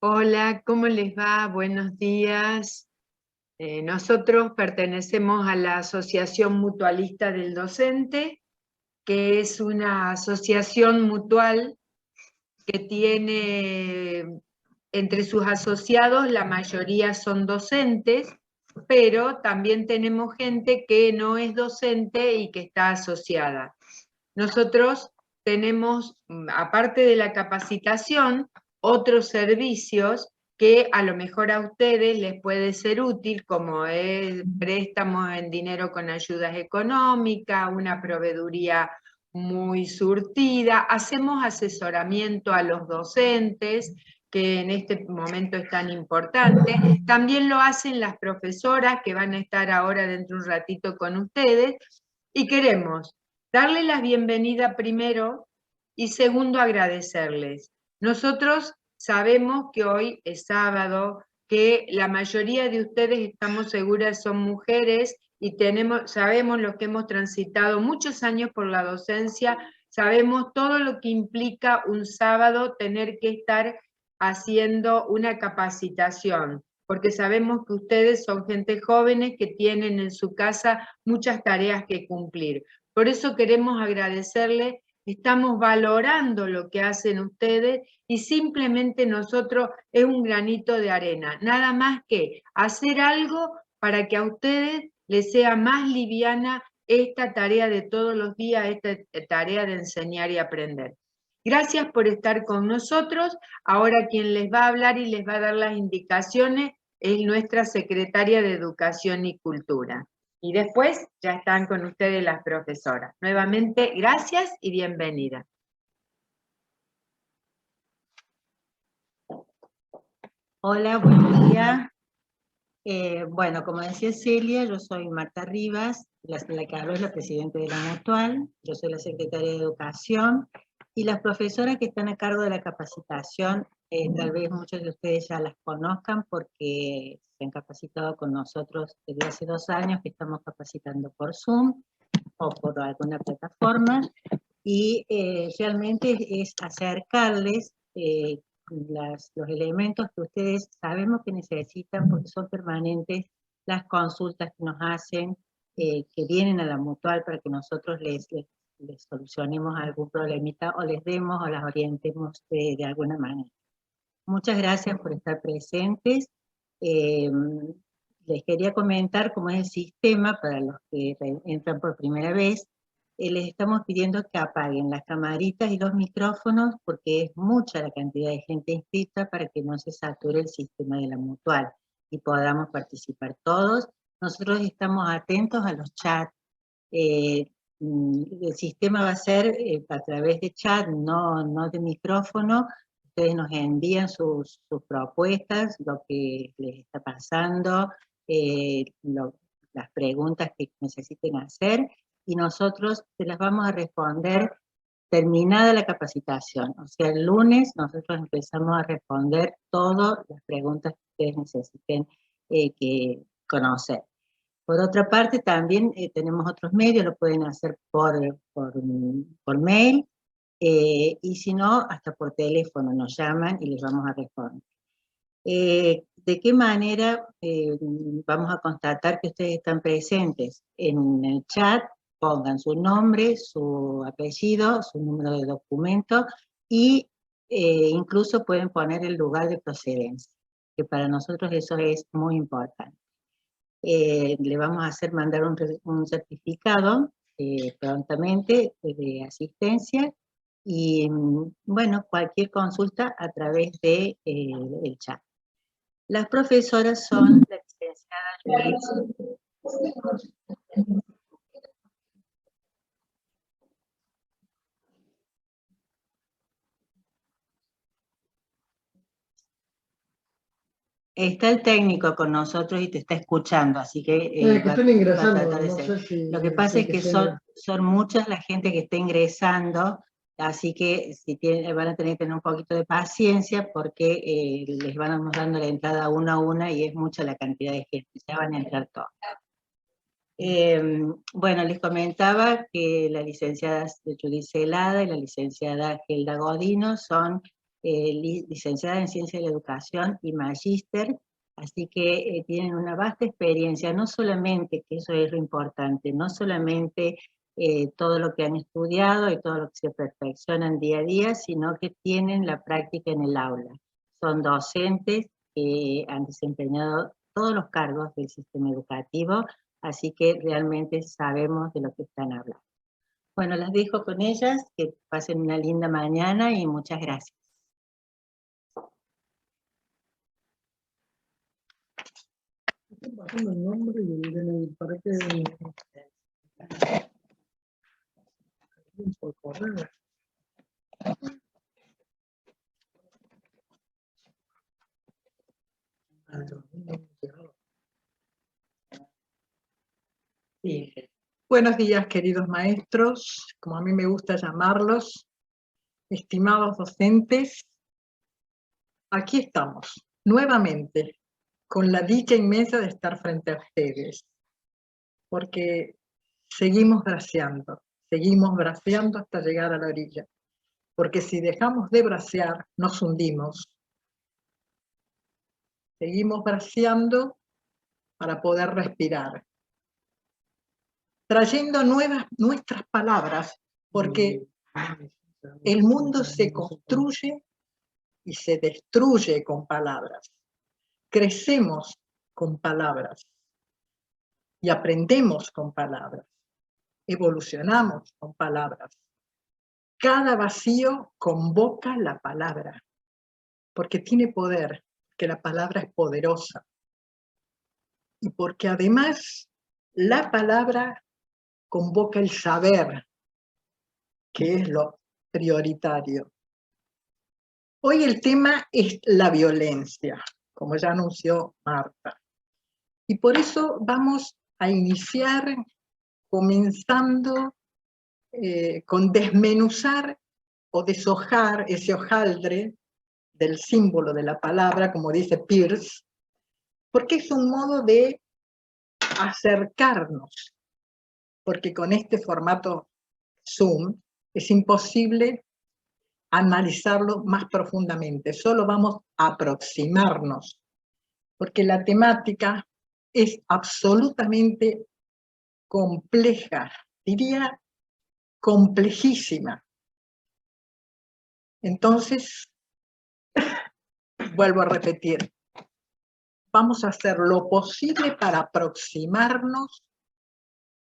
Hola, ¿cómo les va? Buenos días. Nosotros pertenecemos a la Asociación Mutualista del Docente, que es una asociación mutual que tiene entre sus asociados, la mayoría son docentes, pero también tenemos gente que no es docente y que está asociada. Nosotros tenemos, aparte de la capacitación, otros servicios que a lo mejor a ustedes les puede ser útil, como es préstamos en dinero con ayudas económicas, una proveeduría muy surtida, hacemos asesoramiento a los docentes, que en este momento es tan importante. También lo hacen las profesoras que van a estar ahora dentro de un ratito con ustedes, y queremos darles la bienvenida primero y segundo agradecerles. Nosotros sabemos que hoy es sábado, que la mayoría de ustedes, estamos seguras, son mujeres y sabemos lo que hemos transitado muchos años por la docencia, sabemos todo lo que implica un sábado tener que estar haciendo una capacitación, porque sabemos que ustedes son gente jóvenes que tienen en su casa muchas tareas que cumplir. Por eso queremos agradecerles, estamos valorando lo que hacen ustedes y simplemente nosotros es un granito de arena, nada más que hacer algo para que a ustedes les sea más liviana esta tarea de todos los días, esta tarea de enseñar y aprender. Gracias por estar con nosotros. Ahora quien les va a hablar y les va a dar las indicaciones es nuestra secretaria de Educación y Cultura. Y después ya están con ustedes las profesoras. Nuevamente, gracias y bienvenida. Hola, buen día. Bueno, como decía Celia, yo soy Marta Rivas, la que hablo es la presidenta de la Mutual, yo soy la secretaria de Educación, y las profesoras que están a cargo de la capacitación, tal vez muchos de ustedes ya las conozcan porque se han capacitado con nosotros desde hace 2 años que estamos capacitando por Zoom o por alguna plataforma, y realmente es acercarles los elementos que ustedes sabemos que necesitan porque son permanentes, las consultas que nos hacen, que vienen a la Mutual para que nosotros les solucionemos algún problemita o les demos o las orientemos de alguna manera. Muchas gracias por estar presentes. Les quería comentar cómo es el sistema para los que entran por primera vez. Les estamos pidiendo que apaguen las camaritas y los micrófonos porque es mucha la cantidad de gente inscrita para que no se sature el sistema de la Mutual y podamos participar todos. Nosotros estamos atentos a los chats. El sistema va a ser a través de chat, no de micrófono. Ustedes nos envían sus propuestas, lo que les está pasando, las preguntas que necesiten hacer, y nosotros se las vamos a responder terminada la capacitación. O sea, el lunes nosotros empezamos a responder todas las preguntas que ustedes necesiten que conocer. Por otra parte, también tenemos otros medios, lo pueden hacer por mail, y si no, hasta por teléfono nos llaman y les vamos a responder. ¿De qué manera vamos a constatar que ustedes están presentes? En el chat pongan su nombre, su apellido, su número de documento y incluso pueden poner el lugar de procedencia, que para nosotros eso es muy importante. Le vamos a hacer mandar un certificado prontamente de asistencia y bueno, cualquier consulta a través de el chat. Las profesoras son la licenciada Judith. Está el técnico con nosotros y te está escuchando, así que que están ingresando, va a no sé si... Lo que pasa es que son muchas la gente que está ingresando, así que van a tener que tener un poquito de paciencia porque les van dando la entrada una a una y es mucha la cantidad de gente, ya van a entrar todos. Bueno, les comentaba que la licenciada Judith Celada y la licenciada Gelda Godino son licenciada en Ciencia de la Educación y magíster, así que tienen una vasta experiencia, no solamente, que eso es lo importante, no solamente todo lo que han estudiado y todo lo que se perfeccionan día a día, sino que tienen la práctica en el aula. Son docentes que han desempeñado todos los cargos del sistema educativo, así que realmente sabemos de lo que están hablando. Bueno, las dejo con ellas, que pasen una linda mañana y muchas gracias. Pasando el nombre y para que por correo. Sí. Buenos días, queridos maestros, como a mí me gusta llamarlos, estimados docentes. Aquí estamos, nuevamente, con la dicha inmensa de estar frente a ustedes, porque seguimos braceando hasta llegar a la orilla, porque si dejamos de bracear, nos hundimos. Seguimos braceando para poder respirar, trayendo nuestras palabras, porque el mundo se construye y se destruye con palabras. Crecemos con palabras y aprendemos con palabras. Evolucionamos con palabras. Cada vacío convoca la palabra, porque tiene poder, que la palabra es poderosa. Y porque además la palabra convoca el saber, que es lo prioritario. Hoy el tema es la violencia, como ya anunció Marta. Y por eso vamos a iniciar comenzando con desmenuzar o deshojar ese hojaldre del símbolo de la palabra, como dice Peirce, porque es un modo de acercarnos, porque con este formato Zoom es imposible analizarlo más profundamente, solo vamos a aproximarnos, porque la temática es absolutamente compleja, diría complejísima. Entonces, vuelvo a repetir, vamos a hacer lo posible para aproximarnos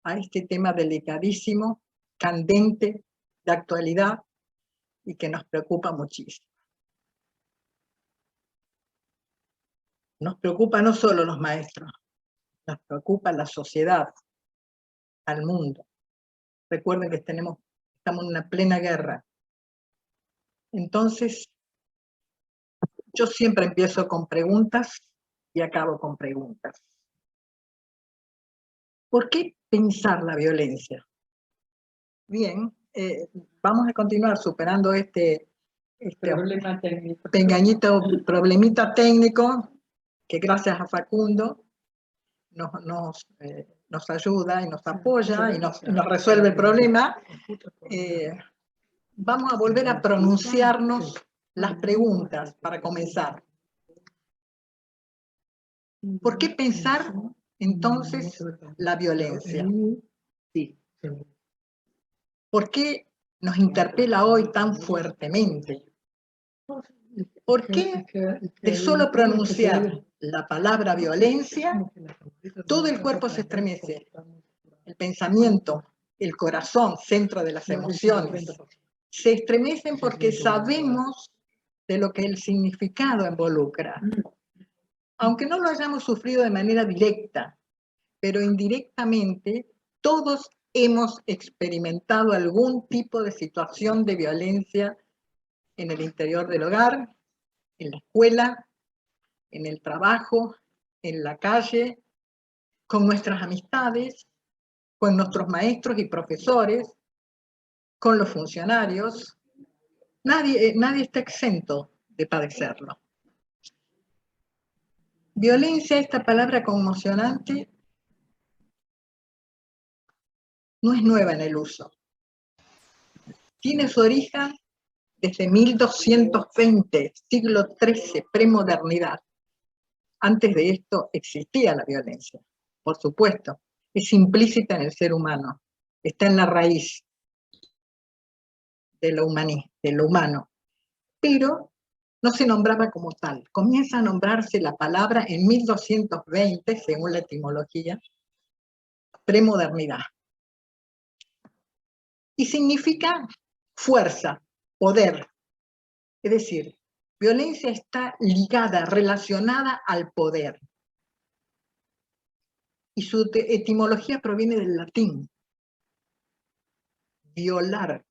a este tema delicadísimo, candente, de actualidad, y que nos preocupa muchísimo. Nos preocupa no solo los maestros, nos preocupa la sociedad, al mundo. Recuerden que estamos en una plena guerra. Entonces, yo siempre empiezo con preguntas y acabo con preguntas. ¿Por qué pensar la violencia? Bien, vamos a continuar superando este problema técnico. Pequeñito problemita técnico que gracias a Facundo nos ayuda y nos apoya y nos resuelve el problema. Vamos a volver a pronunciarnos las preguntas para comenzar. ¿Por qué pensar entonces la violencia? ¿Por qué nos interpela hoy tan fuertemente? ¿Por qué de solo pronunciar la palabra violencia, todo el cuerpo se estremece? El pensamiento, el corazón, centro de las emociones, se estremecen porque sabemos de lo que el significado involucra. Aunque no lo hayamos sufrido de manera directa, pero indirectamente, todos hemos experimentado algún tipo de situación de violencia en el interior del hogar, en la escuela, en el trabajo, en la calle, con nuestras amistades, con nuestros maestros y profesores, con los funcionarios. Nadie está exento de padecerlo. Violencia, esta palabra conmocionante, no es nueva en el uso. Tiene su origen desde 1220, siglo XIII, premodernidad. Antes de esto existía la violencia, por supuesto. Es implícita en el ser humano, está en la raíz de lo humano, pero no se nombraba como tal. Comienza a nombrarse la palabra en 1220, según la etimología, premodernidad. Y significa fuerza, poder. Es decir, violencia está ligada, relacionada al poder. Y su etimología proviene del latín. Violar,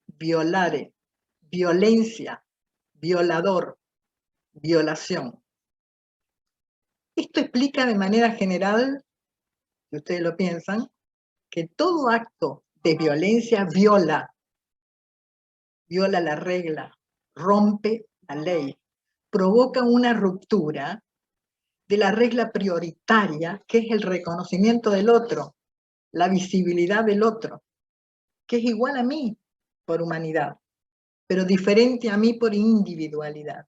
violare, violencia, violador, violación. Esto explica de manera general, si ustedes lo piensan, que todo acto de violencia viola la regla, rompe la ley, provoca una ruptura de la regla prioritaria, que es el reconocimiento del otro, la visibilidad del otro, que es igual a mí por humanidad, pero diferente a mí por individualidad.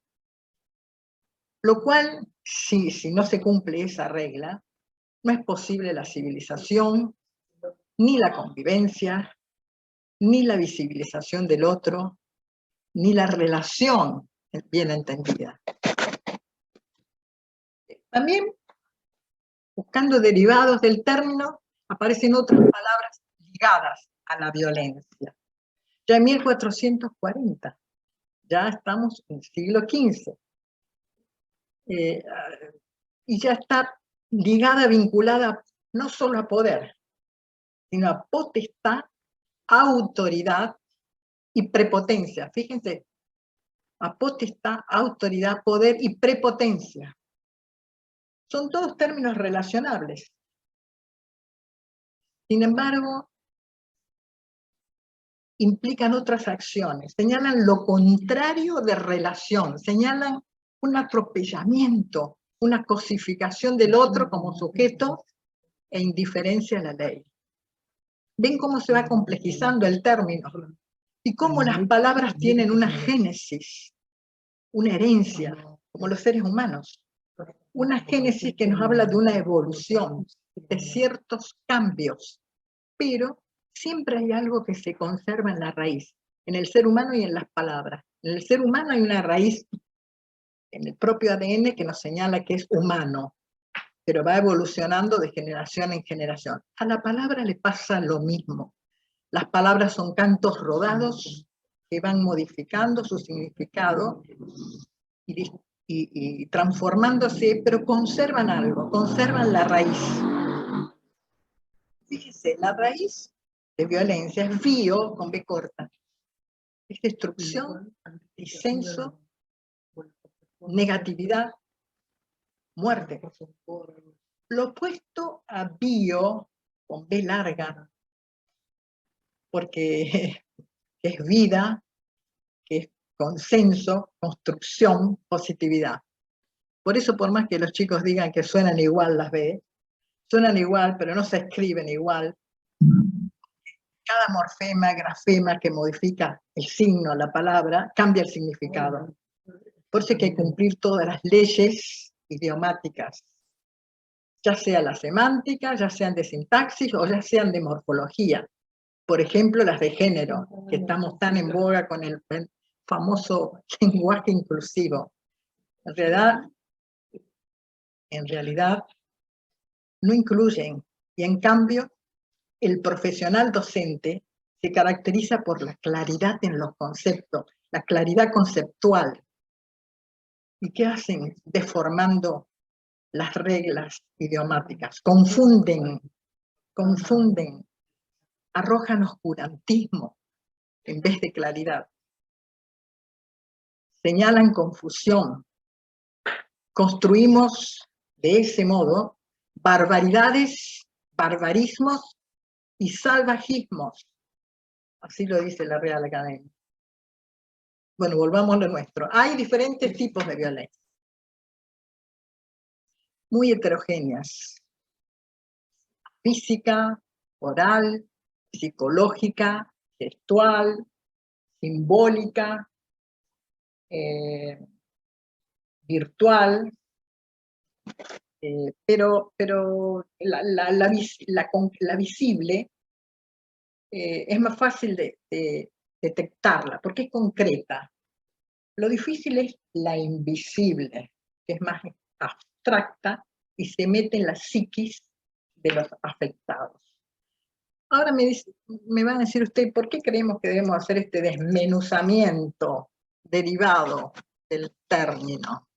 Lo cual, si no se cumple esa regla, no es posible la civilización, ni la convivencia, ni la visibilización del otro, ni la relación bien entendida. También, buscando derivados del término, aparecen otras palabras ligadas a la violencia. Ya en 1440, ya estamos en el siglo XV, y ya está ligada, vinculada no solo a poder, sino a potestad, autoridad y prepotencia. Fíjense, a potestad, autoridad, poder y prepotencia. Son todos términos relacionables. Sin embargo, implican otras acciones, señalan lo contrario de relación, señalan un atropellamiento, una cosificación del otro como sujeto e indiferencia a la ley. ¿Ven cómo se va complejizando el término? Y cómo las palabras tienen una génesis, una herencia, como los seres humanos. Una génesis que nos habla de una evolución, de ciertos cambios, pero siempre hay algo que se conserva en la raíz, en el ser humano y en las palabras. En el ser humano hay una raíz en el propio ADN que nos señala que es humano, pero va evolucionando de generación en generación. A la palabra le pasa lo mismo. Las palabras son cantos rodados que van modificando su significado y transformándose, pero conservan algo, conservan la raíz. Fíjese, la raíz de violencia es bio, con B corta. Es destrucción, disenso, negatividad, muerte. Lo opuesto a bio, con B larga, porque es vida, que es consenso, construcción, positividad. Por eso, por más que los chicos digan que suenan igual las B, suenan igual, pero no se escriben igual. Cada morfema, grafema que modifica el signo, la palabra, cambia el significado. Por eso hay que cumplir todas las leyes idiomáticas, ya sea la semántica, ya sean de sintaxis o ya sean de morfología. Por ejemplo, las de género, que estamos tan en boga con el famoso lenguaje inclusivo. En realidad, no incluyen, y en cambio, el profesional docente se caracteriza por la claridad en los conceptos, la claridad conceptual. ¿Y qué hacen? Deformando las reglas idiomáticas. Confunden, arrojan oscurantismo en vez de claridad. Señalan confusión. Construimos de ese modo barbaridades, barbarismos y salvajismos. Así lo dice la Real Academia. Bueno, volvamos a lo nuestro. Hay diferentes tipos de violencia, muy heterogéneas. Física, oral, psicológica, gestual, simbólica, virtual, pero la visible es más fácil de detectarla, porque es concreta. Lo difícil es la invisible, que es más abstracta y se mete en la psiquis de los afectados. Ahora me van a decir usted, ¿por qué creemos que debemos hacer este desmenuzamiento derivado del término?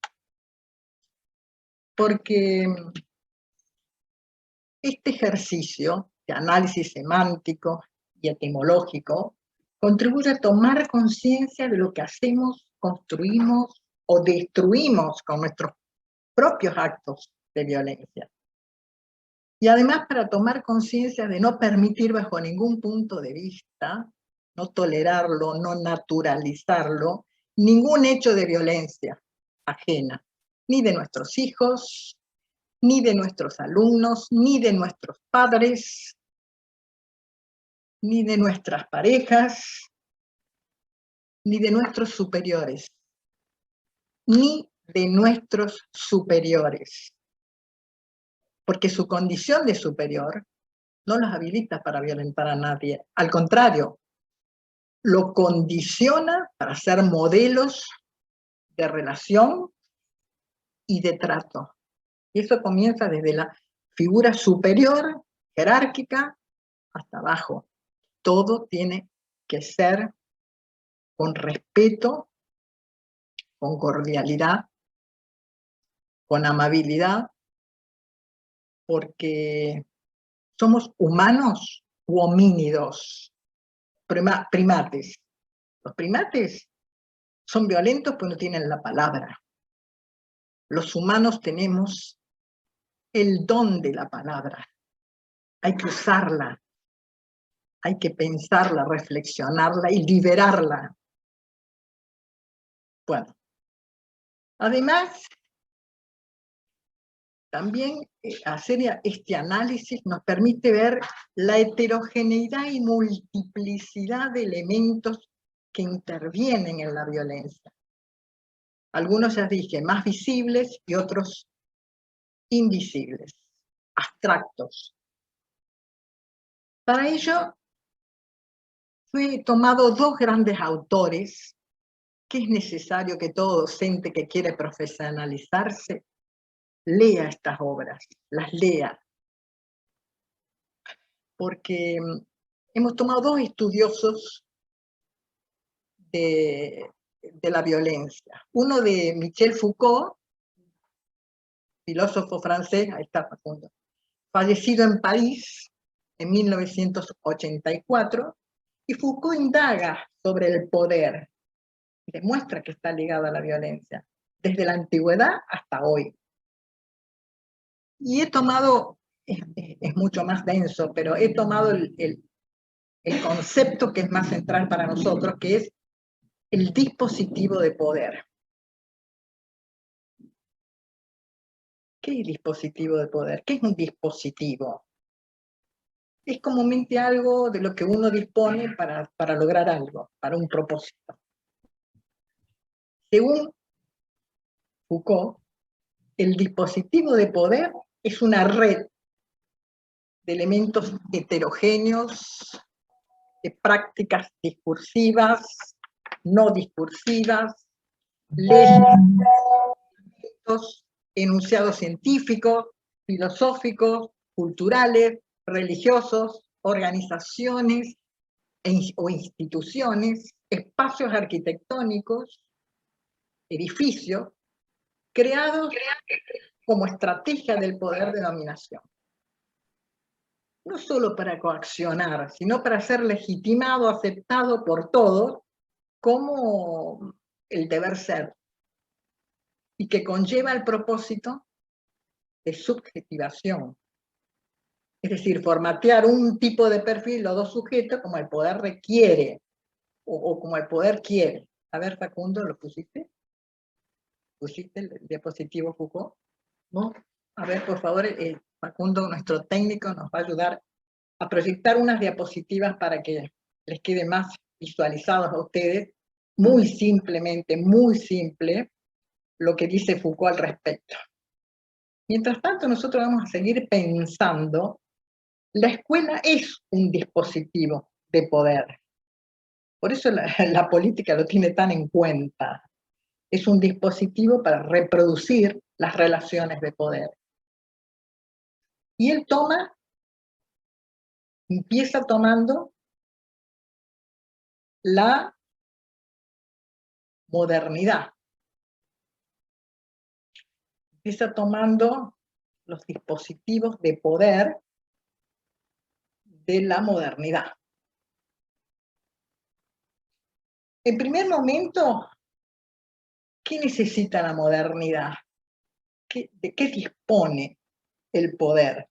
Porque este ejercicio de análisis semántico y etimológico contribuye a tomar conciencia de lo que hacemos, construimos o destruimos con nuestros propios actos de violencia. Y además para tomar conciencia de no permitir bajo ningún punto de vista, no tolerarlo, no naturalizarlo, ningún hecho de violencia ajena, ni de nuestros hijos, ni de nuestros alumnos, ni de nuestros padres, ni de nuestras parejas, ni de nuestros superiores, ni de nuestros superiores. Porque su condición de superior no los habilita para violentar a nadie. Al contrario, lo condiciona para ser modelos de relación y de trato. Y eso comienza desde la figura superior, jerárquica, hasta abajo. Todo tiene que ser con respeto, con cordialidad, con amabilidad, porque somos humanos u homínidos, primates. Los primates son violentos porque no tienen la palabra. Los humanos tenemos el don de la palabra. Hay que usarla, hay que pensarla, reflexionarla y liberarla. Bueno, además, también hacer este análisis nos permite ver la heterogeneidad y multiplicidad de elementos que intervienen en la violencia. Algunos ya dije, más visibles y otros invisibles, abstractos. Para ello, he tomado dos grandes autores que es necesario que todo docente que quiere profesionalizarse lea estas obras, las lea. Porque hemos tomado dos estudiosos de la violencia. Uno de Michel Foucault, filósofo francés, ahí está Facundo, fallecido en París en 1984, y Foucault indaga sobre el poder, y demuestra que está ligado a la violencia, desde la antigüedad hasta hoy. Y he tomado, es mucho más denso, pero he tomado el concepto que es más central para nosotros, que es el dispositivo de poder. ¿Qué es dispositivo de poder? ¿Qué es un dispositivo? Es comúnmente algo de lo que uno dispone para lograr algo, para un propósito. Según Foucault, el dispositivo de poder es una red de elementos heterogéneos, de prácticas discursivas, no discursivas, leyes, enunciados científicos, filosóficos, culturales, religiosos, organizaciones o instituciones, espacios arquitectónicos, edificios, creados como estrategia del poder de dominación. No solo para coaccionar, sino para ser legitimado, aceptado por todos como el deber ser, y que conlleva el propósito de subjetivación. Es decir, formatear un tipo de perfil o dos sujetos como el poder requiere, o como el poder quiere. A ver, Facundo, ¿lo pusiste? ¿Pusiste el diapositivo Foucault? ¿No? A ver, por favor, Facundo, nuestro técnico, nos va a ayudar a proyectar unas diapositivas para que les quede más visualizados a ustedes, muy simplemente, muy simple, lo que dice Foucault al respecto. Mientras tanto, nosotros vamos a seguir pensando, la escuela es un dispositivo de poder. Por eso la política lo tiene tan en cuenta. Es un dispositivo para reproducir las relaciones de poder. Y él empieza tomando la modernidad. Empieza tomando los dispositivos de poder de la modernidad. En primer momento, ¿qué necesita la modernidad? ¿De qué dispone el poder?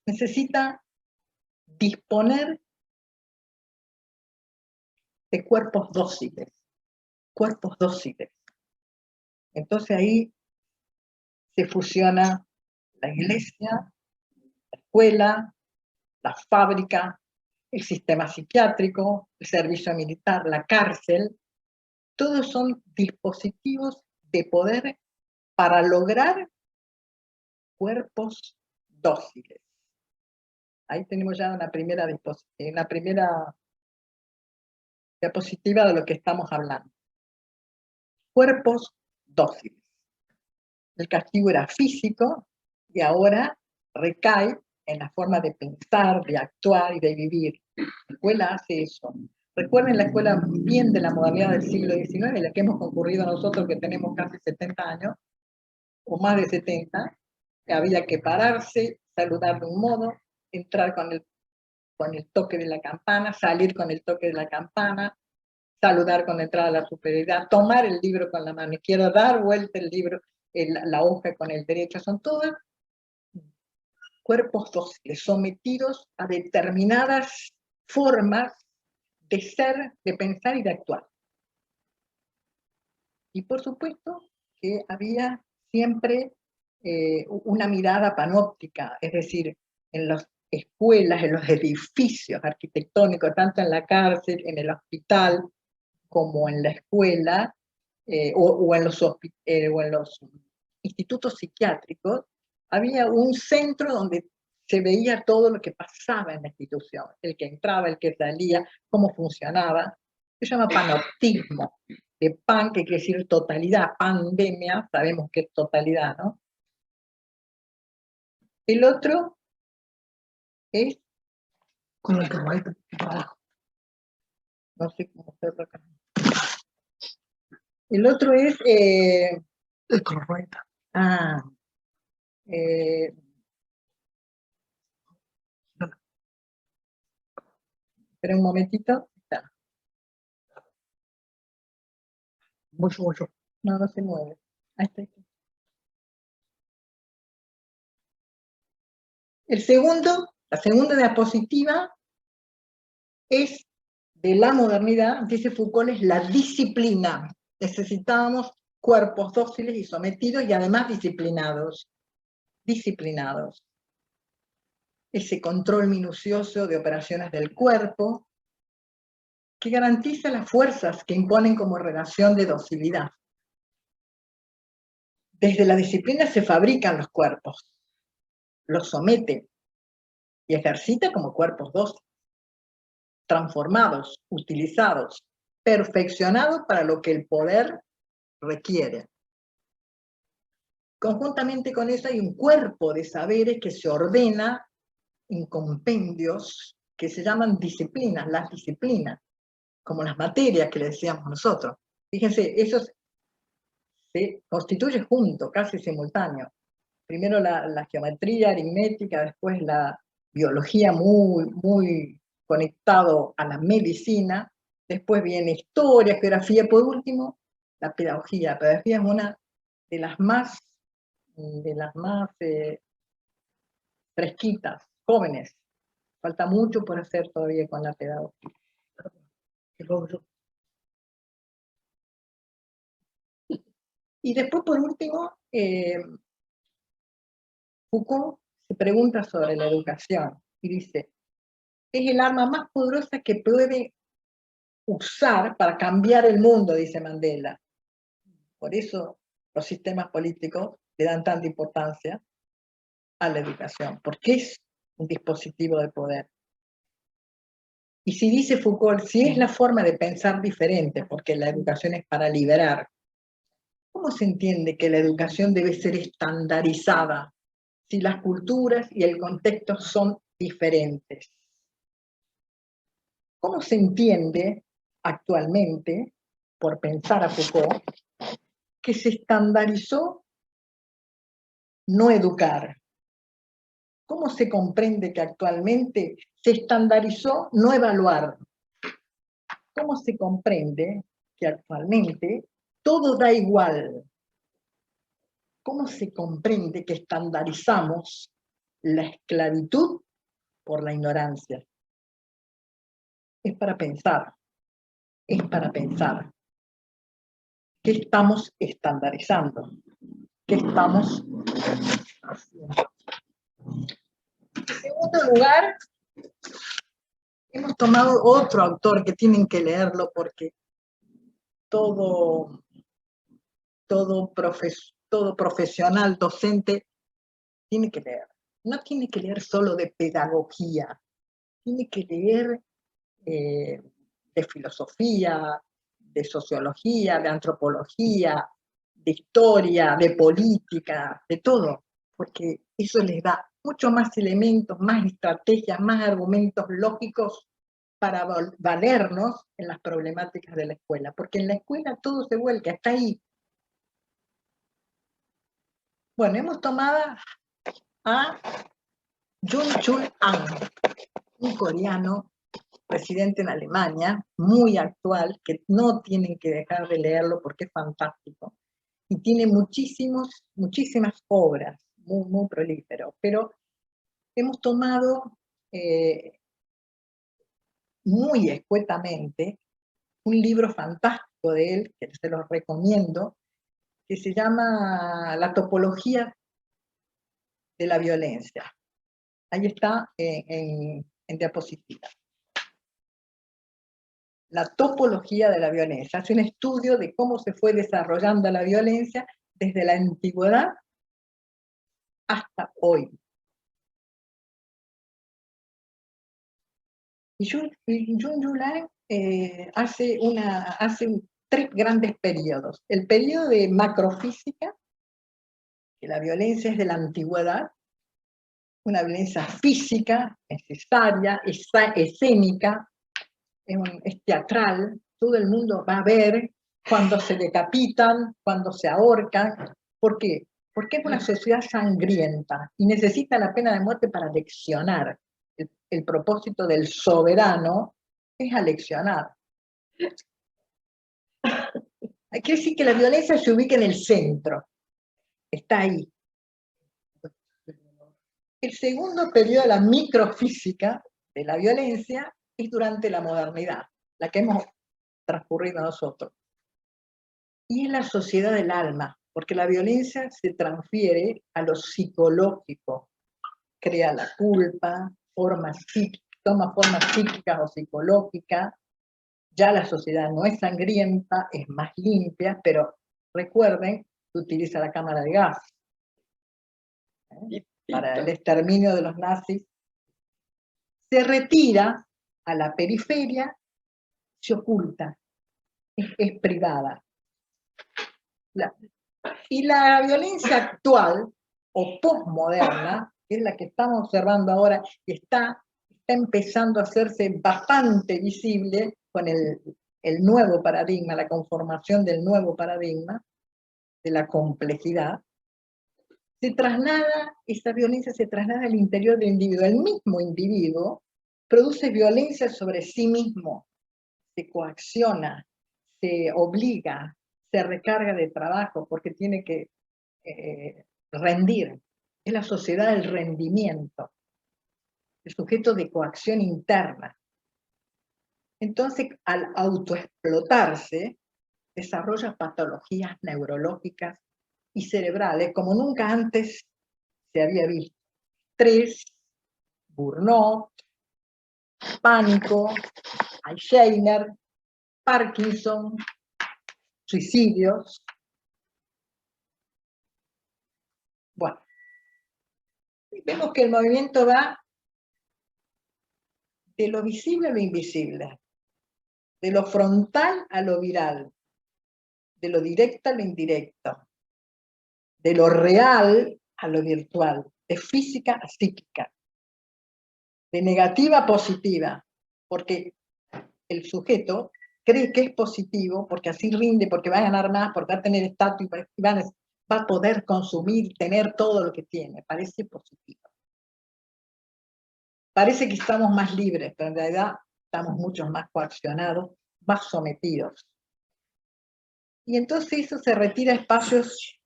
Necesita disponer de cuerpos dóciles. Cuerpos dóciles. Entonces ahí se fusiona la iglesia, la escuela, la fábrica, el sistema psiquiátrico, el servicio militar, la cárcel. Todos son dispositivos de poder para lograr cuerpos dóciles. Ahí tenemos ya una primera diapositiva de lo que estamos hablando. Cuerpos dóciles. El castigo era físico y ahora recae en la forma de pensar, de actuar y de vivir. La escuela hace eso. Recuerden la escuela bien de la modernidad del siglo XIX, en la que hemos concurrido nosotros que tenemos casi 70 años, o más de 70, que había que pararse, saludar de un modo, entrar con el toque de la campana, salir con el toque de la campana, saludar con la entrada a la superioridad, tomar el libro con la mano izquierda, dar vuelta el libro, la hoja con el derecho, son todos cuerpos dóciles, sometidos a determinadas formas de ser, de pensar y de actuar. Y por supuesto que había siempre una mirada panóptica, es decir, en las escuelas, en los edificios arquitectónicos, tanto en la cárcel, en el hospital, como en la escuela, o en los institutos psiquiátricos, había un centro donde se veía todo lo que pasaba en la institución, el que entraba, el que salía, cómo funcionaba. Se llama panoptismo, de pan, que quiere decir totalidad, pandemia, sabemos que es totalidad, ¿no? El otro es... Con el carbohidrato para abajo. No sé cómo hacerlo acá. El otro es... El carbohidrato. Espera un momentito. Está. Mucho. No, no se mueve. Ahí está. La segunda diapositiva es de la modernidad, dice Foucault, es la disciplina. Necesitábamos cuerpos dóciles y sometidos y además disciplinados. Disciplinados. Ese control minucioso de operaciones del cuerpo que garantiza las fuerzas que imponen como relación de docilidad. Desde la disciplina se fabrican los cuerpos, los somete y ejercita como cuerpos dóciles, transformados, utilizados, perfeccionados para lo que el poder requiere. Conjuntamente con eso hay un cuerpo de saberes que se ordena en compendios que se llaman disciplinas, las disciplinas, como las materias que le decíamos nosotros. Fíjense, eso se constituye junto, casi simultáneo. Primero la geometría aritmética, después la biología muy conectado a la medicina, después viene historia, geografía, por último, la pedagogía. La pedagogía es una de las más fresquitas, jóvenes. Falta mucho por hacer todavía con la pedagogía. Y después, por último, Foucault se pregunta sobre la educación y dice, es el arma más poderosa que puede usar para cambiar el mundo, dice Mandela. Por eso los sistemas políticos le dan tanta importancia a la educación, porque es un dispositivo de poder. Y si dice Foucault, si es la forma de pensar diferente, porque la educación es para liberar, ¿cómo se entiende que la educación debe ser estandarizada si las culturas y el contexto son diferentes? ¿Cómo se entiende actualmente, por pensar a Foucault, que se estandarizó no educar? ¿Cómo se comprende que actualmente se estandarizó no evaluar? ¿Cómo se comprende que actualmente todo da igual? ¿Cómo se comprende que estandarizamos la esclavitud por la ignorancia? Es para pensar, es para pensar. ¿Qué estamos estandarizando? ¿Qué estamos haciendo? En segundo lugar, hemos tomado otro autor que tienen que leerlo porque todo profesional docente tiene que leer. No tiene que leer solo de pedagogía, tiene que leer de filosofía, de sociología, de antropología, de historia, de política, de todo, porque eso les da mucho más elementos, más estrategias, más argumentos lógicos para valernos en las problemáticas de la escuela, porque en la escuela todo se vuelca, está ahí. Bueno, hemos tomado a Jung-Chul Ahn, un coreano residente en Alemania, muy actual, que no tienen que dejar de leerlo porque es fantástico, y tiene muchísimas obras, muy prolífero, pero hemos tomado muy escuetamente un libro fantástico de él, que se los recomiendo, que se llama La topología de la violencia. Ahí está en diapositiva. La topología de la violencia. Hace un estudio de cómo se fue desarrollando la violencia desde la antigüedad hasta hoy. Y Jung-Chul Ahn hace tres grandes periodos. El periodo de macrofísica, que la violencia es de la antigüedad, una violencia física, necesaria, escénica, es teatral, todo el mundo va a ver cuando se decapitan, cuando se ahorcan. ¿Por qué? Porque es una sociedad sangrienta y necesita la pena de muerte para leccionar. El propósito del soberano es aleccionar. Hay que decir que la violencia se ubica en el centro, está ahí. El segundo periodo de la microfísica de la violencia es durante la modernidad, la que hemos transcurrido nosotros. Y es la sociedad del alma, porque la violencia se transfiere a lo psicológico, crea la culpa, toma formas psíquicas o psicológicas. Ya la sociedad no es sangrienta, es más limpia, pero recuerden que utiliza la cámara de gas para el exterminio de los nazis. Se retira a la periferia, se oculta, es privada. Y la violencia actual, o postmoderna, que es la que estamos observando ahora, y está empezando a hacerse bastante visible con el nuevo paradigma, la conformación del nuevo paradigma, de la complejidad, esta violencia se traslada al interior del individuo. El mismo individuo produce violencia sobre sí mismo, se coacciona, se obliga, se recarga de trabajo porque tiene que rendir. Es la sociedad del rendimiento, el sujeto de coacción interna. Entonces, al autoexplotarse, desarrolla patologías neurológicas y cerebrales como nunca antes se había visto. Estrés, burnout, pánico, Alzheimer, Parkinson, suicidios. Bueno, vemos que el movimiento va de lo visible a lo invisible, de lo frontal a lo viral, de lo directo a lo indirecto, de lo real a lo virtual, de física a psíquica, de negativa a positiva, porque el sujeto cree que es positivo, porque así rinde, porque va a ganar más, porque va a tener estatus, y va a poder consumir, tener todo lo que tiene, parece positivo. Parece que estamos más libres, pero en realidad estamos mucho más coaccionados, más sometidos. Y entonces eso se retira a espacios,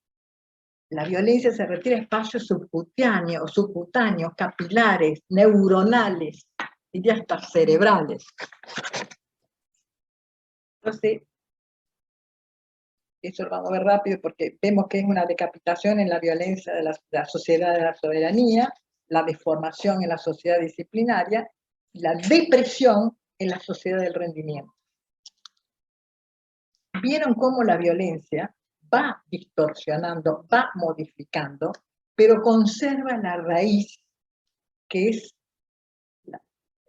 la violencia se retira a espacios subcutáneos, capilares, neuronales, diría hasta cerebrales. Entonces, eso lo vamos a ver rápido porque vemos que es una decapitación en la violencia de la sociedad de la soberanía, la deformación en la sociedad disciplinaria y la depresión en la sociedad del rendimiento. Vieron cómo la violencia va distorsionando, va modificando, pero conserva la raíz que es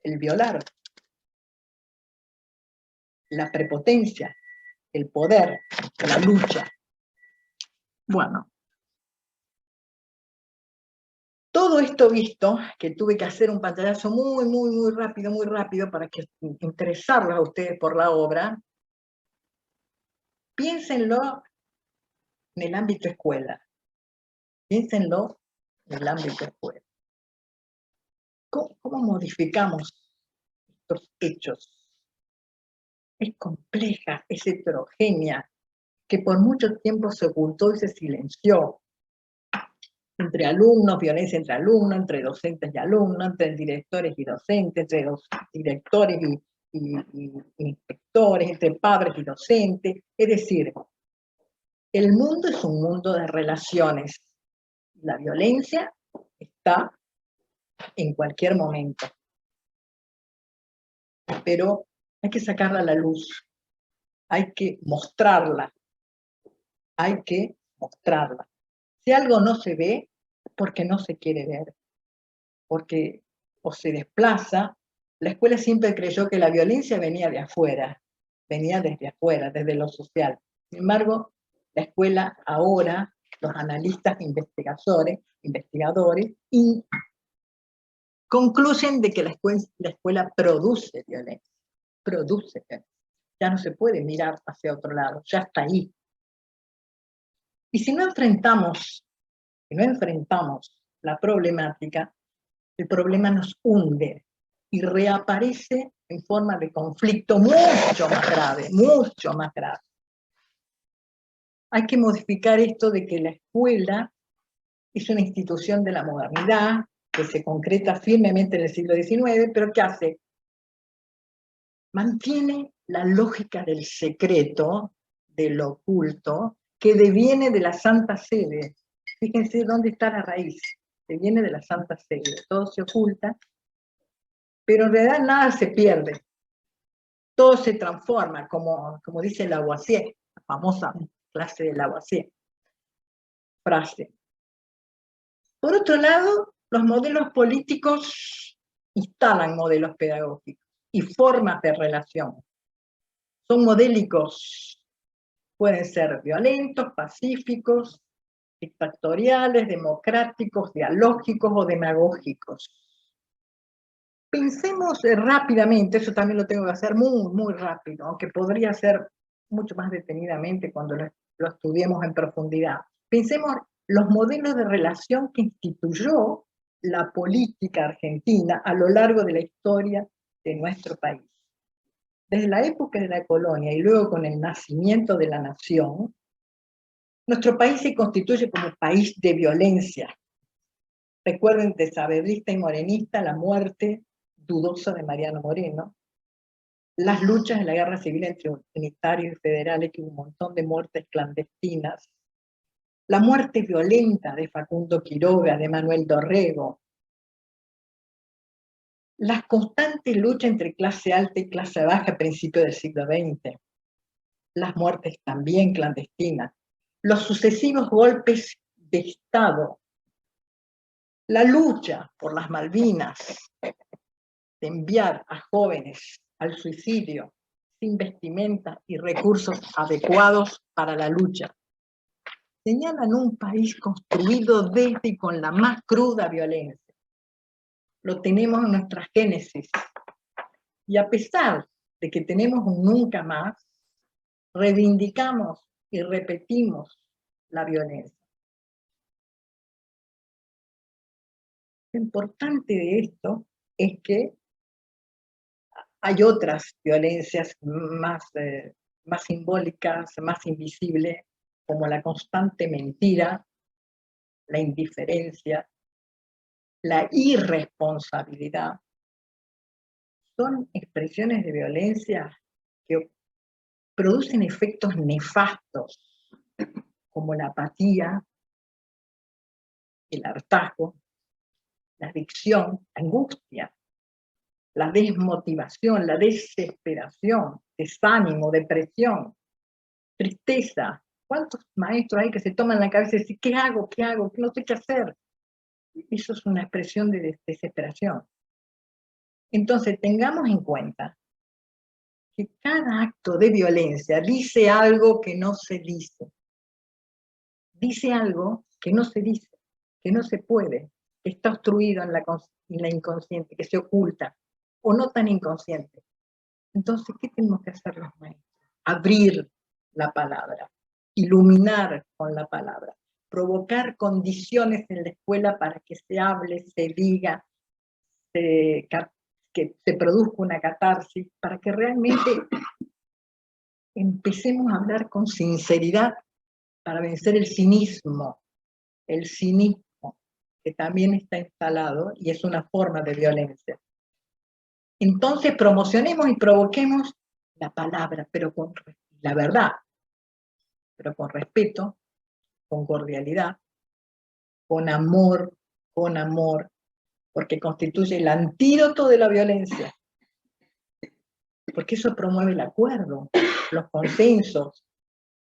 el violar, la prepotencia, el poder, la lucha. Bueno, todo esto visto, que tuve que hacer un pantallazo muy rápido para que interesarlos a ustedes por la obra, piénsenlo en el ámbito escuela. Piénsenlo en el ámbito escuela. ¿Cómo modificamos estos hechos? Es compleja, es heterogénea, que por mucho tiempo se ocultó y se silenció. Entre alumnos, violencia entre alumnos, entre docentes y alumnos, entre directores y docentes, entre los directores y inspectores, entre padres y docentes. Es decir, el mundo es un mundo de relaciones. La violencia está en cualquier momento. Pero hay que sacarla a la luz. Hay que mostrarla. Hay que mostrarla. Si algo no se ve, porque no se quiere ver. Porque o se desplaza. La escuela siempre creyó que la violencia venía de afuera. Venía desde afuera, desde lo social. Sin embargo, la escuela ahora, los analistas, investigadores, concluyen de que la escuela produce violencia. Produce violencia. Ya no se puede mirar hacia otro lado, ya está ahí. Y si no enfrentamos la problemática, el problema nos hunde y reaparece en forma de conflicto mucho más grave, mucho más grave. Hay que modificar esto de que la escuela es una institución de la modernidad, que se concreta firmemente en el siglo XIX, pero ¿qué hace? Mantiene la lógica del secreto, de lo oculto, que deviene de la Santa Sede. Fíjense dónde está la raíz. Deviene de la Santa Sede. Todo se oculta, pero en realidad nada se pierde. Todo se transforma, como dice Lavoisier, la famosa clase de Lavoisier. Frase. Por otro lado, los modelos políticos instalan modelos pedagógicos y formas de relación. Son modélicos, pueden ser violentos, pacíficos, dictatoriales, democráticos, dialógicos o demagógicos. Pensemos rápidamente, eso también lo tengo que hacer muy rápido, aunque podría ser mucho más detenidamente cuando lo estudiemos en profundidad. Pensemos los modelos de relación que instituyó la política argentina a lo largo de la historia de nuestro país. Desde la época de la colonia y luego con el nacimiento de la nación, nuestro país se constituye como país de violencia. Recuerden de Saavedrista y Morenista la muerte dudosa de Mariano Moreno, las luchas en la guerra civil entre unitarios y federales, que hubo un montón de muertes clandestinas, la muerte violenta de Facundo Quiroga, de Manuel Dorrego, La constante lucha entre clase alta y clase baja a principios del siglo XX, las muertes también clandestinas, los sucesivos golpes de Estado, la lucha por las Malvinas, de enviar a jóvenes al suicidio sin vestimenta y recursos adecuados para la lucha, señalan un país construido desde y con la más cruda violencia. Lo tenemos en nuestra génesis. Y a pesar de que tenemos un nunca más, reivindicamos y repetimos la violencia. Lo importante de esto es que hay otras violencias más simbólicas, más invisibles, como la constante mentira, la indiferencia, la irresponsabilidad. Son expresiones de violencia que producen efectos nefastos, como la apatía, el hartazgo, la adicción, la angustia, la desmotivación, la desesperación, desánimo, depresión, tristeza. ¿Cuántos maestros hay que se toman la cabeza y dicen, ¿qué hago? ¿Qué hago? No sé qué hacer. Eso es una expresión de desesperación. Entonces, tengamos en cuenta que cada acto de violencia dice algo que no se dice. Dice algo que no se dice, que no se puede, que está obstruido en la inconsciente, que se oculta, o no tan inconsciente. Entonces, ¿qué tenemos que hacer los maestros? Abrir la palabra, iluminar con la palabra, provocar condiciones en la escuela para que se hable, se diga, que se produzca una catarsis, para que realmente empecemos a hablar con sinceridad para vencer el cinismo que también está instalado y es una forma de violencia. Entonces promocionemos y provoquemos la palabra, pero con la verdad, pero con respeto, con cordialidad, con amor, porque constituye el antídoto de la violencia. Porque eso promueve el acuerdo, los consensos,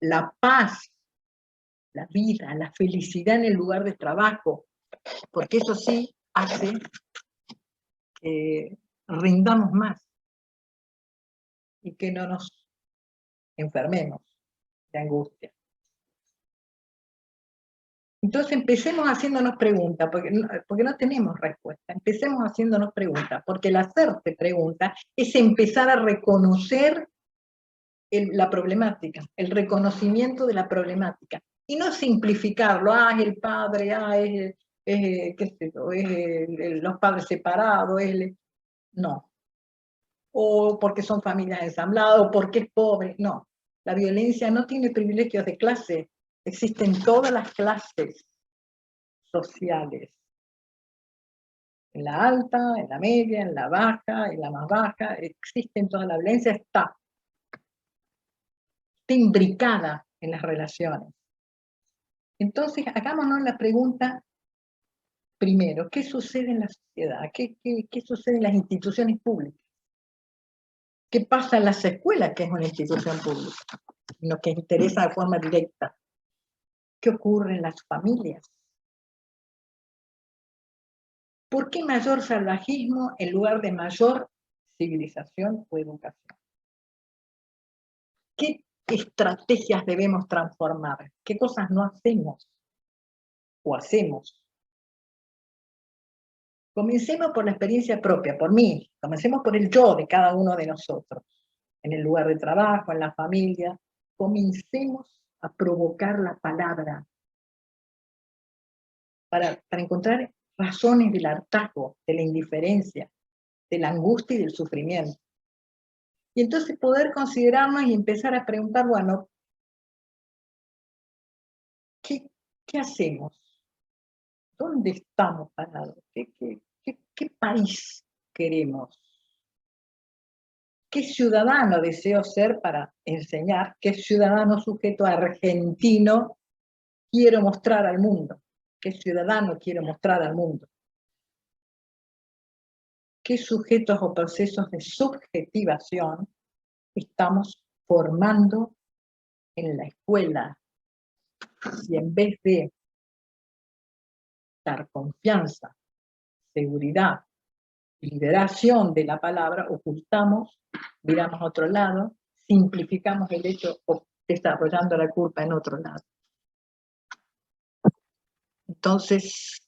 la paz, la vida, la felicidad en el lugar de trabajo, porque eso sí hace que rindamos más y que no nos enfermemos de angustia. Entonces empecemos haciéndonos preguntas, porque no tenemos respuesta. Empecemos haciéndonos preguntas, porque el hacerte preguntas es empezar a reconocer la problemática, el reconocimiento de la problemática, y no simplificarlo, es el padre, qué sé yo, los padres separados, no. O porque son familias ensambladas, o porque es pobre, no. La violencia no tiene privilegios de clase, existen todas las clases sociales. En la alta, en la media, en la baja, en la más baja, existen toda la violencia, está imbricada en las relaciones. Entonces, hagámonos la pregunta primero, ¿qué sucede en la sociedad? ¿Qué sucede en las instituciones públicas? ¿Qué pasa en las escuelas, que es una institución pública? Lo que interesa de forma directa. ¿Qué ocurre en las familias? ¿Por qué mayor salvajismo en lugar de mayor civilización o educación? ¿Qué estrategias debemos transformar? ¿Qué cosas no hacemos o hacemos? Comencemos por la experiencia propia, por mí. Comencemos por el yo de cada uno de nosotros. En el lugar de trabajo, en la familia. Comencemos a provocar la palabra para encontrar razones del hartazgo, de la indiferencia, de la angustia y del sufrimiento. Y entonces poder considerarnos y empezar a preguntar, bueno, ¿qué hacemos? ¿Dónde estamos parados? ¿Qué país queremos? ¿Qué ciudadano deseo ser para enseñar? ¿Qué ciudadano sujeto argentino quiero mostrar al mundo? ¿Qué ciudadano quiero mostrar al mundo? qué sujetos o procesos de subjetivación estamos formando en la escuela. Si en vez de dar confianza, seguridad, liberación de la palabra, ocultamos, miramos a otro lado, simplificamos el hecho o desarrollando la culpa en otro lado. Entonces,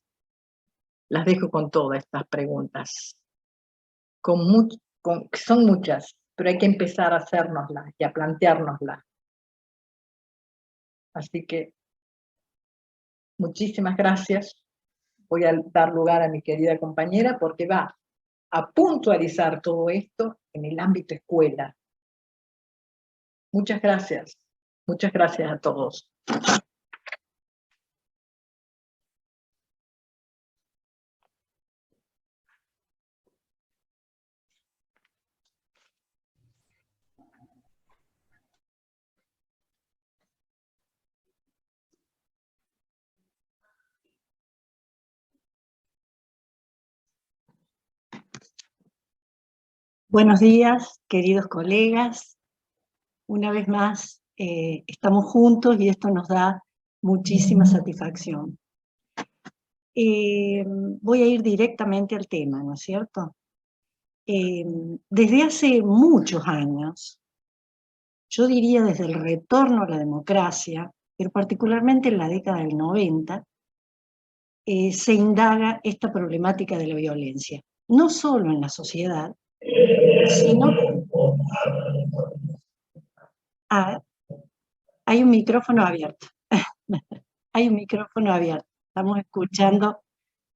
las dejo con todas estas preguntas. Son muchas, pero hay que empezar a hacérnoslas y a planteárnoslas. Así que, muchísimas gracias. Voy a dar lugar a mi querida compañera porque va a puntualizar todo esto en el ámbito escuela. Muchas gracias a todos. Buenos días, queridos colegas. Una vez más estamos juntos y esto nos da muchísima satisfacción. Voy a ir directamente al tema, ¿no es cierto? Desde hace muchos años, yo diría desde el retorno a la democracia, pero particularmente en la década del 90, se indaga esta problemática de la violencia, no solo en la sociedad, sino... hay un micrófono abierto. Hay un micrófono abierto. Estamos escuchando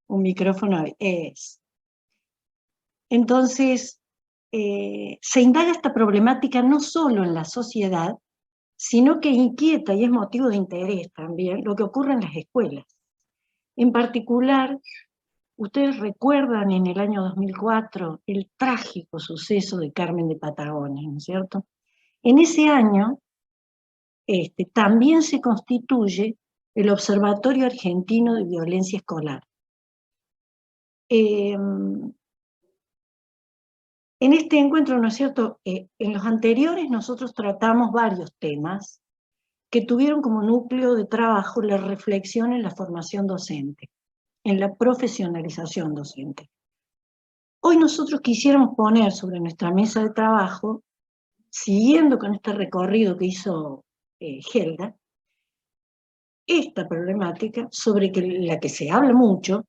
un micrófono abierto. Entonces, se indaga esta problemática no solo en la sociedad, sino que inquieta y es motivo de interés también lo que ocurre en las escuelas. En particular, ustedes recuerdan en el año 2004 el trágico suceso de Carmen de Patagones, ¿no es cierto? En ese año también se constituye el Observatorio Argentino de Violencia Escolar. En este encuentro, ¿no es cierto?, en los anteriores nosotros tratamos varios temas que tuvieron como núcleo de trabajo la reflexión en la formación docente, en la profesionalización docente. Hoy nosotros quisiéramos poner sobre nuestra mesa de trabajo, siguiendo con este recorrido que hizo Helga, esta problemática sobre la que se habla mucho,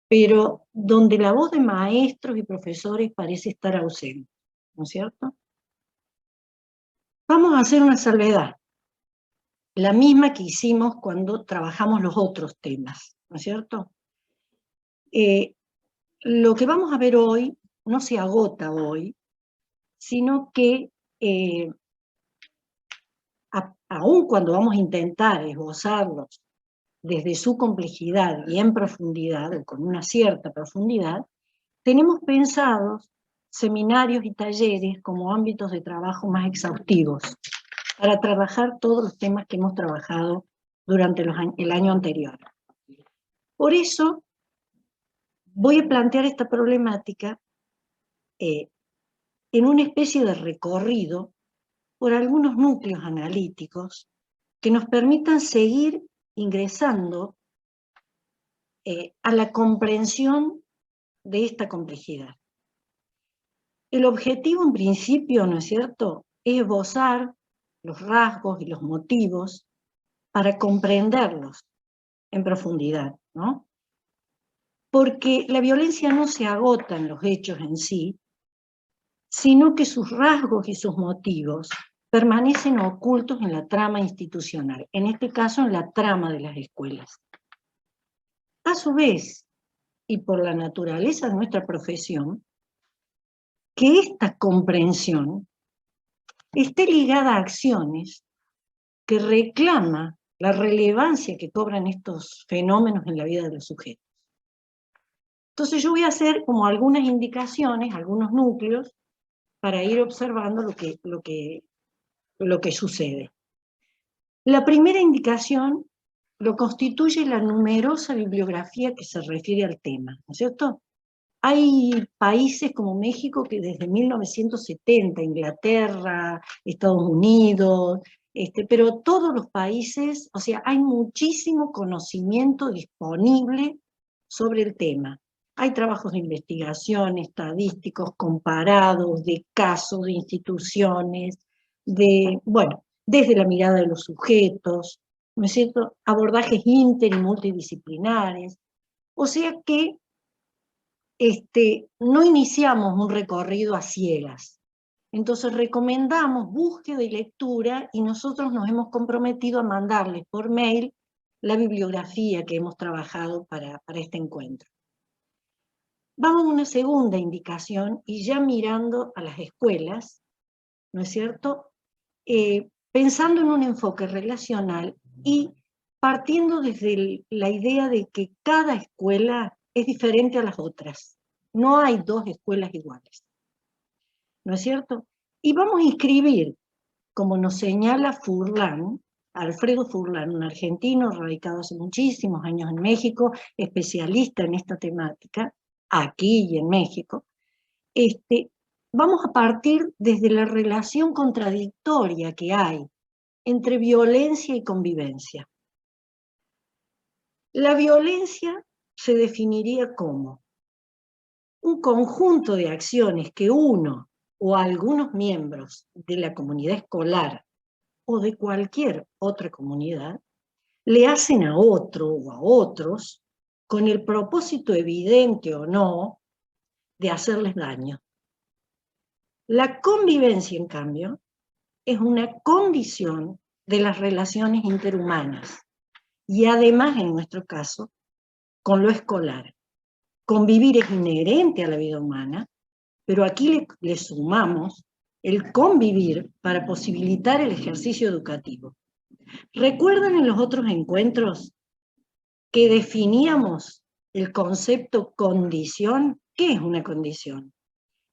pero donde la voz de maestros y profesores parece estar ausente, ¿no es cierto? Vamos a hacer una salvedad, la misma que hicimos cuando trabajamos los otros temas, ¿no es cierto? Lo que vamos a ver hoy no se agota hoy, sino que aun cuando vamos a intentar esbozarlos desde su complejidad y en profundidad, o con una cierta profundidad, tenemos pensados seminarios y talleres como ámbitos de trabajo más exhaustivos, para trabajar todos los temas que hemos trabajado durante el año anterior. Por eso, voy a plantear esta problemática en una especie de recorrido por algunos núcleos analíticos que nos permitan seguir ingresando a la comprensión de esta complejidad. El objetivo en principio, ¿no es cierto?, es esbozar los rasgos y los motivos para comprenderlos en profundidad, ¿no? Porque la violencia no se agota en los hechos en sí, sino que sus rasgos y sus motivos permanecen ocultos en la trama institucional, en este caso en la trama de las escuelas. A su vez, y por la naturaleza de nuestra profesión, que esta comprensión esté ligada a acciones que reclama la relevancia que cobran estos fenómenos en la vida de los sujetos. Entonces yo voy a hacer como algunas indicaciones, algunos núcleos, para ir observando lo que sucede. La primera indicación lo constituye la numerosa bibliografía que se refiere al tema, ¿no es cierto? Hay países como México que desde 1970, Inglaterra, Estados Unidos, pero todos los países, o sea, hay muchísimo conocimiento disponible sobre el tema. Hay trabajos de investigación, estadísticos, comparados, de casos, de instituciones, bueno, desde la mirada de los sujetos, ¿no es cierto? Abordajes inter y multidisciplinares. O sea que no iniciamos un recorrido a ciegas. Entonces recomendamos búsqueda y lectura y nosotros nos hemos comprometido a mandarles por mail la bibliografía que hemos trabajado para este encuentro. Vamos a una segunda indicación y ya mirando a las escuelas, ¿no es cierto? Pensando en un enfoque relacional y partiendo desde la idea de que cada escuela es diferente a las otras. No hay dos escuelas iguales, ¿no es cierto? Y vamos a inscribir, como nos señala Furlan, Alfredo Furlan, un argentino radicado hace muchísimos años en México, especialista en esta temática, aquí y en México, vamos a partir desde la relación contradictoria que hay entre violencia y convivencia. La violencia se definiría como un conjunto de acciones que uno o algunos miembros de la comunidad escolar o de cualquier otra comunidad le hacen a otro o a otros con el propósito evidente o no de hacerles daño. La convivencia, en cambio, es una condición de las relaciones interhumanas y además, en nuestro caso, con lo escolar. Convivir es inherente a la vida humana, pero aquí le sumamos el convivir para posibilitar el ejercicio educativo. ¿Recuerdan en los otros encuentros que definíamos el concepto condición? ¿Qué es una condición?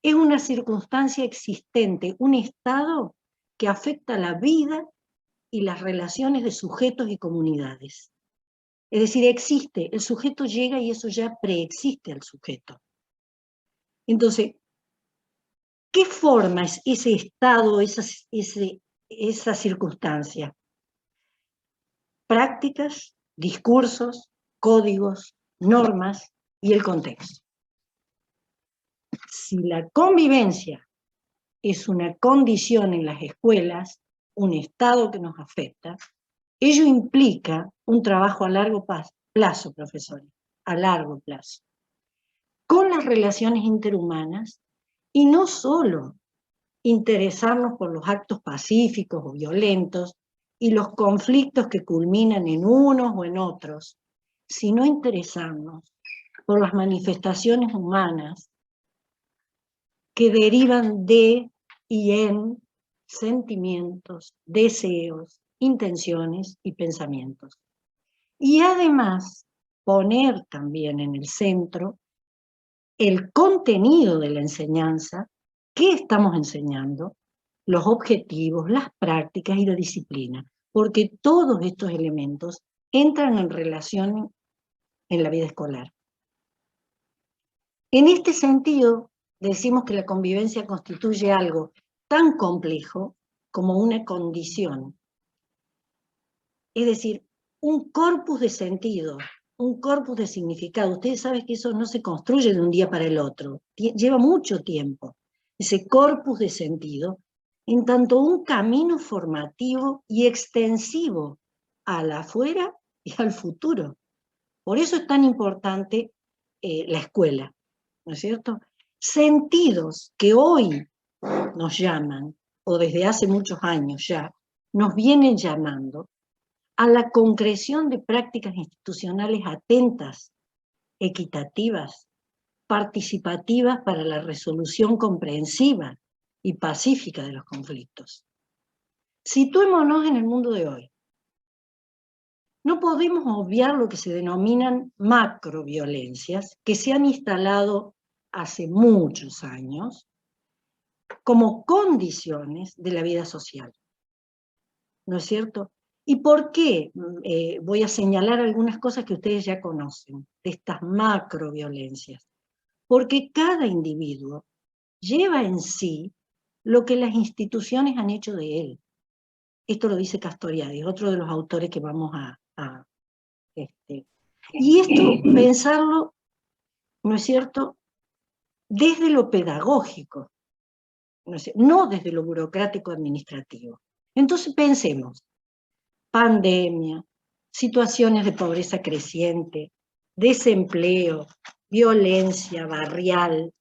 Es una circunstancia existente, un estado que afecta la vida y las relaciones de sujetos y comunidades. Es decir, existe, el sujeto llega y eso ya preexiste al sujeto. Entonces, ¿qué forma es ese estado, esa circunstancia? Prácticas, discursos, códigos, normas y el contexto. Si la convivencia es una condición en las escuelas, un estado que nos afecta, ello implica un trabajo a largo plazo, profesores, a largo plazo, con las relaciones interhumanas y no solo interesarnos por los actos pacíficos o violentos y los conflictos que culminan en unos o en otros, sino interesarnos por las manifestaciones humanas que derivan de y en sentimientos, deseos, intenciones y pensamientos. Y además, poner también en el centro el contenido de la enseñanza, qué estamos enseñando, los objetivos, las prácticas y la disciplina, porque todos estos elementos entran en relación en la vida escolar. En este sentido, decimos que la convivencia constituye algo tan complejo como una condición. Es decir, un corpus de sentido, un corpus de significado. Ustedes saben que eso no se construye de un día para el otro, lleva mucho tiempo. Ese corpus de sentido, en tanto un camino formativo y extensivo al afuera y al futuro. Por eso es tan importante la escuela, ¿no es cierto? Sentidos que hoy nos llaman, o desde hace muchos años ya, nos vienen llamando a la concreción de prácticas institucionales atentas, equitativas, participativas para la resolución comprensiva y pacífica de los conflictos. Situémonos en el mundo de hoy. No podemos obviar lo que se denominan macroviolencias, que se han instalado hace muchos años como condiciones de la vida social. ¿No es cierto? ¿Y por qué? Voy a señalar algunas cosas que ustedes ya conocen, de estas macroviolencias. porque cada individuo lleva en sí lo que las instituciones han hecho de él. Esto lo dice Castoriadis, otro de los autores que vamos y esto, pensarlo, ¿no es cierto?, desde lo pedagógico, no desde lo burocrático administrativo. Entonces pensemos, pandemia, situaciones de pobreza creciente, desempleo, violencia barrial,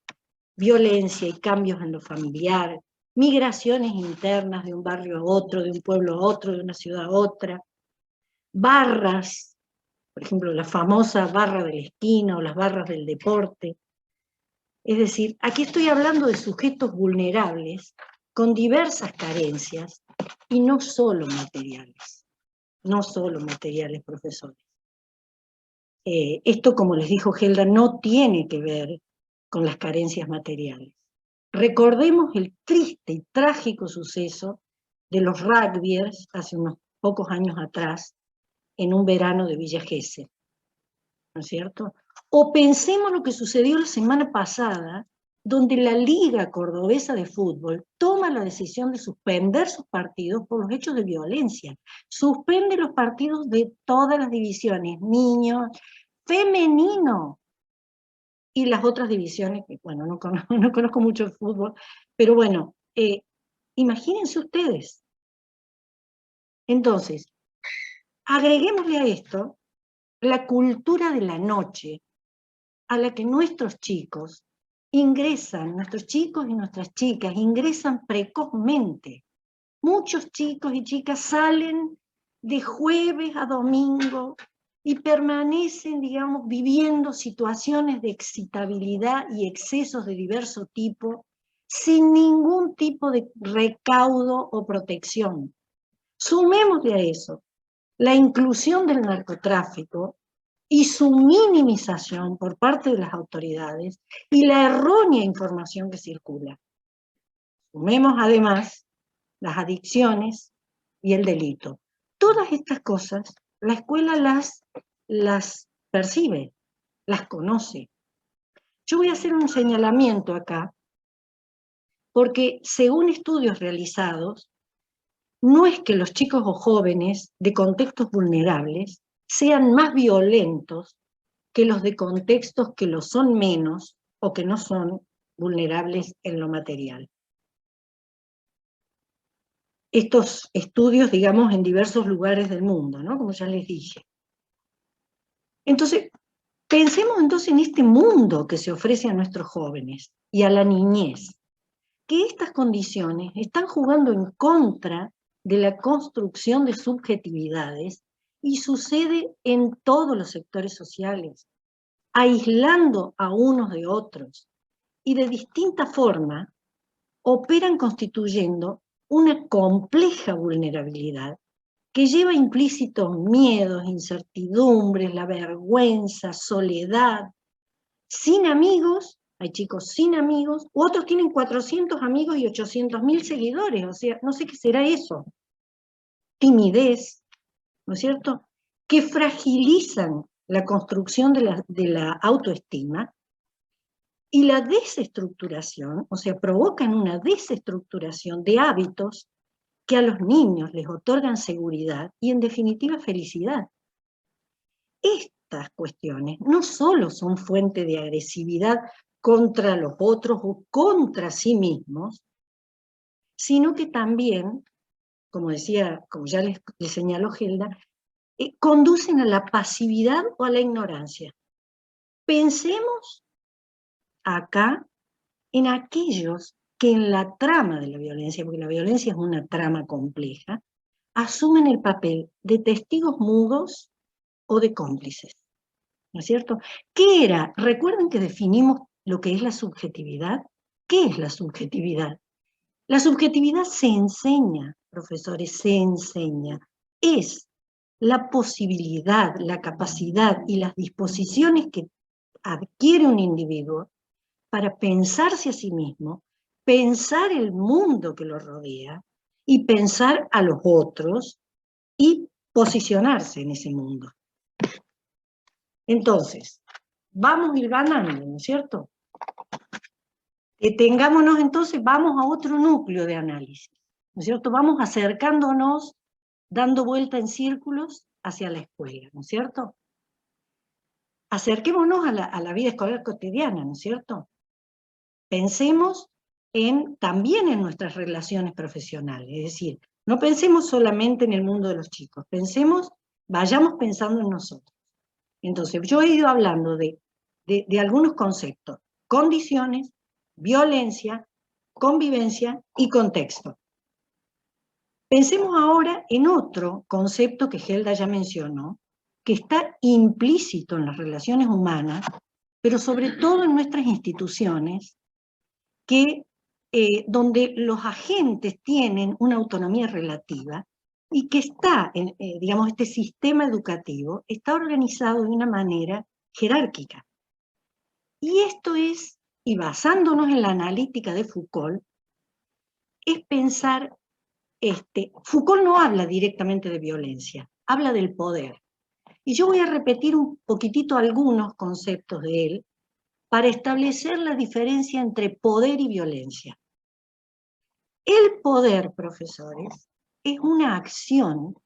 violencia y cambios en lo familiar, migraciones internas de un barrio a otro, de un pueblo a otro, de una ciudad a otra, barras, por ejemplo, la famosa barra de la esquina o las barras del deporte. Es decir, aquí estoy hablando de sujetos vulnerables con diversas carencias y no solo materiales. No solo materiales, profesores. Esto, como les dijo Helda, no tiene que ver con las carencias materiales. Recordemos el triste y trágico suceso de los rugbyers hace unos pocos años atrás, en un verano de Villa Gesell, ¿no es cierto? O pensemos lo que sucedió la semana pasada, donde la Liga Cordobesa de Fútbol toma la decisión de suspender sus partidos por los hechos de violencia. Suspende los partidos de todas las divisiones, niños, femenino, y las otras divisiones, que bueno, no conozco mucho el fútbol, pero bueno, imagínense ustedes. Entonces, agreguémosle a esto la cultura de la noche, a la que nuestros chicos ingresan, nuestros chicos y nuestras chicas ingresan precozmente. Muchos chicos y chicas salen de jueves a domingo y permanecen, digamos, viviendo situaciones de excitabilidad y excesos de diverso tipo, sin ningún tipo de recaudo o protección. Sumémosle a eso la inclusión del narcotráfico y su minimización por parte de las autoridades y la errónea información que circula. Sumemos además las adicciones y el delito. Todas estas cosas la escuela las percibe, las conoce. Yo voy a hacer un señalamiento acá, porque según estudios realizados, no es que los chicos o jóvenes de contextos vulnerables sean más violentos que los de contextos que lo son menos o que no son vulnerables en lo material. Estos estudios, digamos, en diversos lugares del mundo, ¿no? Como ya les dije. Entonces, pensemos entonces en este mundo que se ofrece a nuestros jóvenes y a la niñez, que estas condiciones están jugando en contra de la construcción de subjetividades y sucede en todos los sectores sociales, aislando a unos de otros y de distinta forma operan constituyendo una compleja vulnerabilidad que lleva implícitos miedos, incertidumbres, la vergüenza, soledad, sin amigos. Hay chicos sin amigos, u otros tienen 400 amigos y 800.000 seguidores, o sea, no sé qué será eso. Timidez, ¿no es cierto?, que fragilizan la construcción de la autoestima y la desestructuración, o sea, provocan una desestructuración de hábitos que a los niños les otorgan seguridad y, en definitiva, felicidad. Estas cuestiones no solo son fuente de agresividad contra los otros o contra sí mismos, sino que también, como decía, como ya les señaló Helda, conducen a la pasividad o a la ignorancia. Pensemos acá en aquellos que en la trama de la violencia, porque la violencia es una trama compleja, asumen el papel de testigos mudos o de cómplices, ¿no es cierto? ¿Qué era? Recuerden que definimos lo que es la subjetividad. ¿Qué es la subjetividad? La subjetividad se enseña, profesores, se enseña. Es la posibilidad, la capacidad y las disposiciones que adquiere un individuo para pensarse a sí mismo, pensar el mundo que lo rodea y pensar a los otros y posicionarse en ese mundo. Entonces, vamos hilvanando, ¿no es cierto? Detengámonos entonces, vamos a otro núcleo de análisis, ¿no es cierto? Vamos acercándonos, dando vuelta en círculos hacia la escuela, ¿no es cierto? Acerquémonos a la vida escolar cotidiana, ¿no es cierto? Pensemos también en nuestras relaciones profesionales, es decir, no pensemos solamente en el mundo de los chicos, vayamos pensando en nosotros. Entonces, yo he ido hablando de algunos conceptos: condiciones, violencia, convivencia y contexto. Pensemos ahora en otro concepto que Gelda ya mencionó, que está implícito en las relaciones humanas, pero sobre todo en nuestras instituciones, donde los agentes tienen una autonomía relativa y que está, digamos, este sistema educativo está organizado de una manera jerárquica. Y esto es, y basándonos en la analítica de Foucault, es pensar, Foucault no habla directamente de violencia, habla del poder. Y yo voy a repetir un poquitito algunos conceptos de él para establecer la diferencia entre poder y violencia. El poder, profesores, es una acción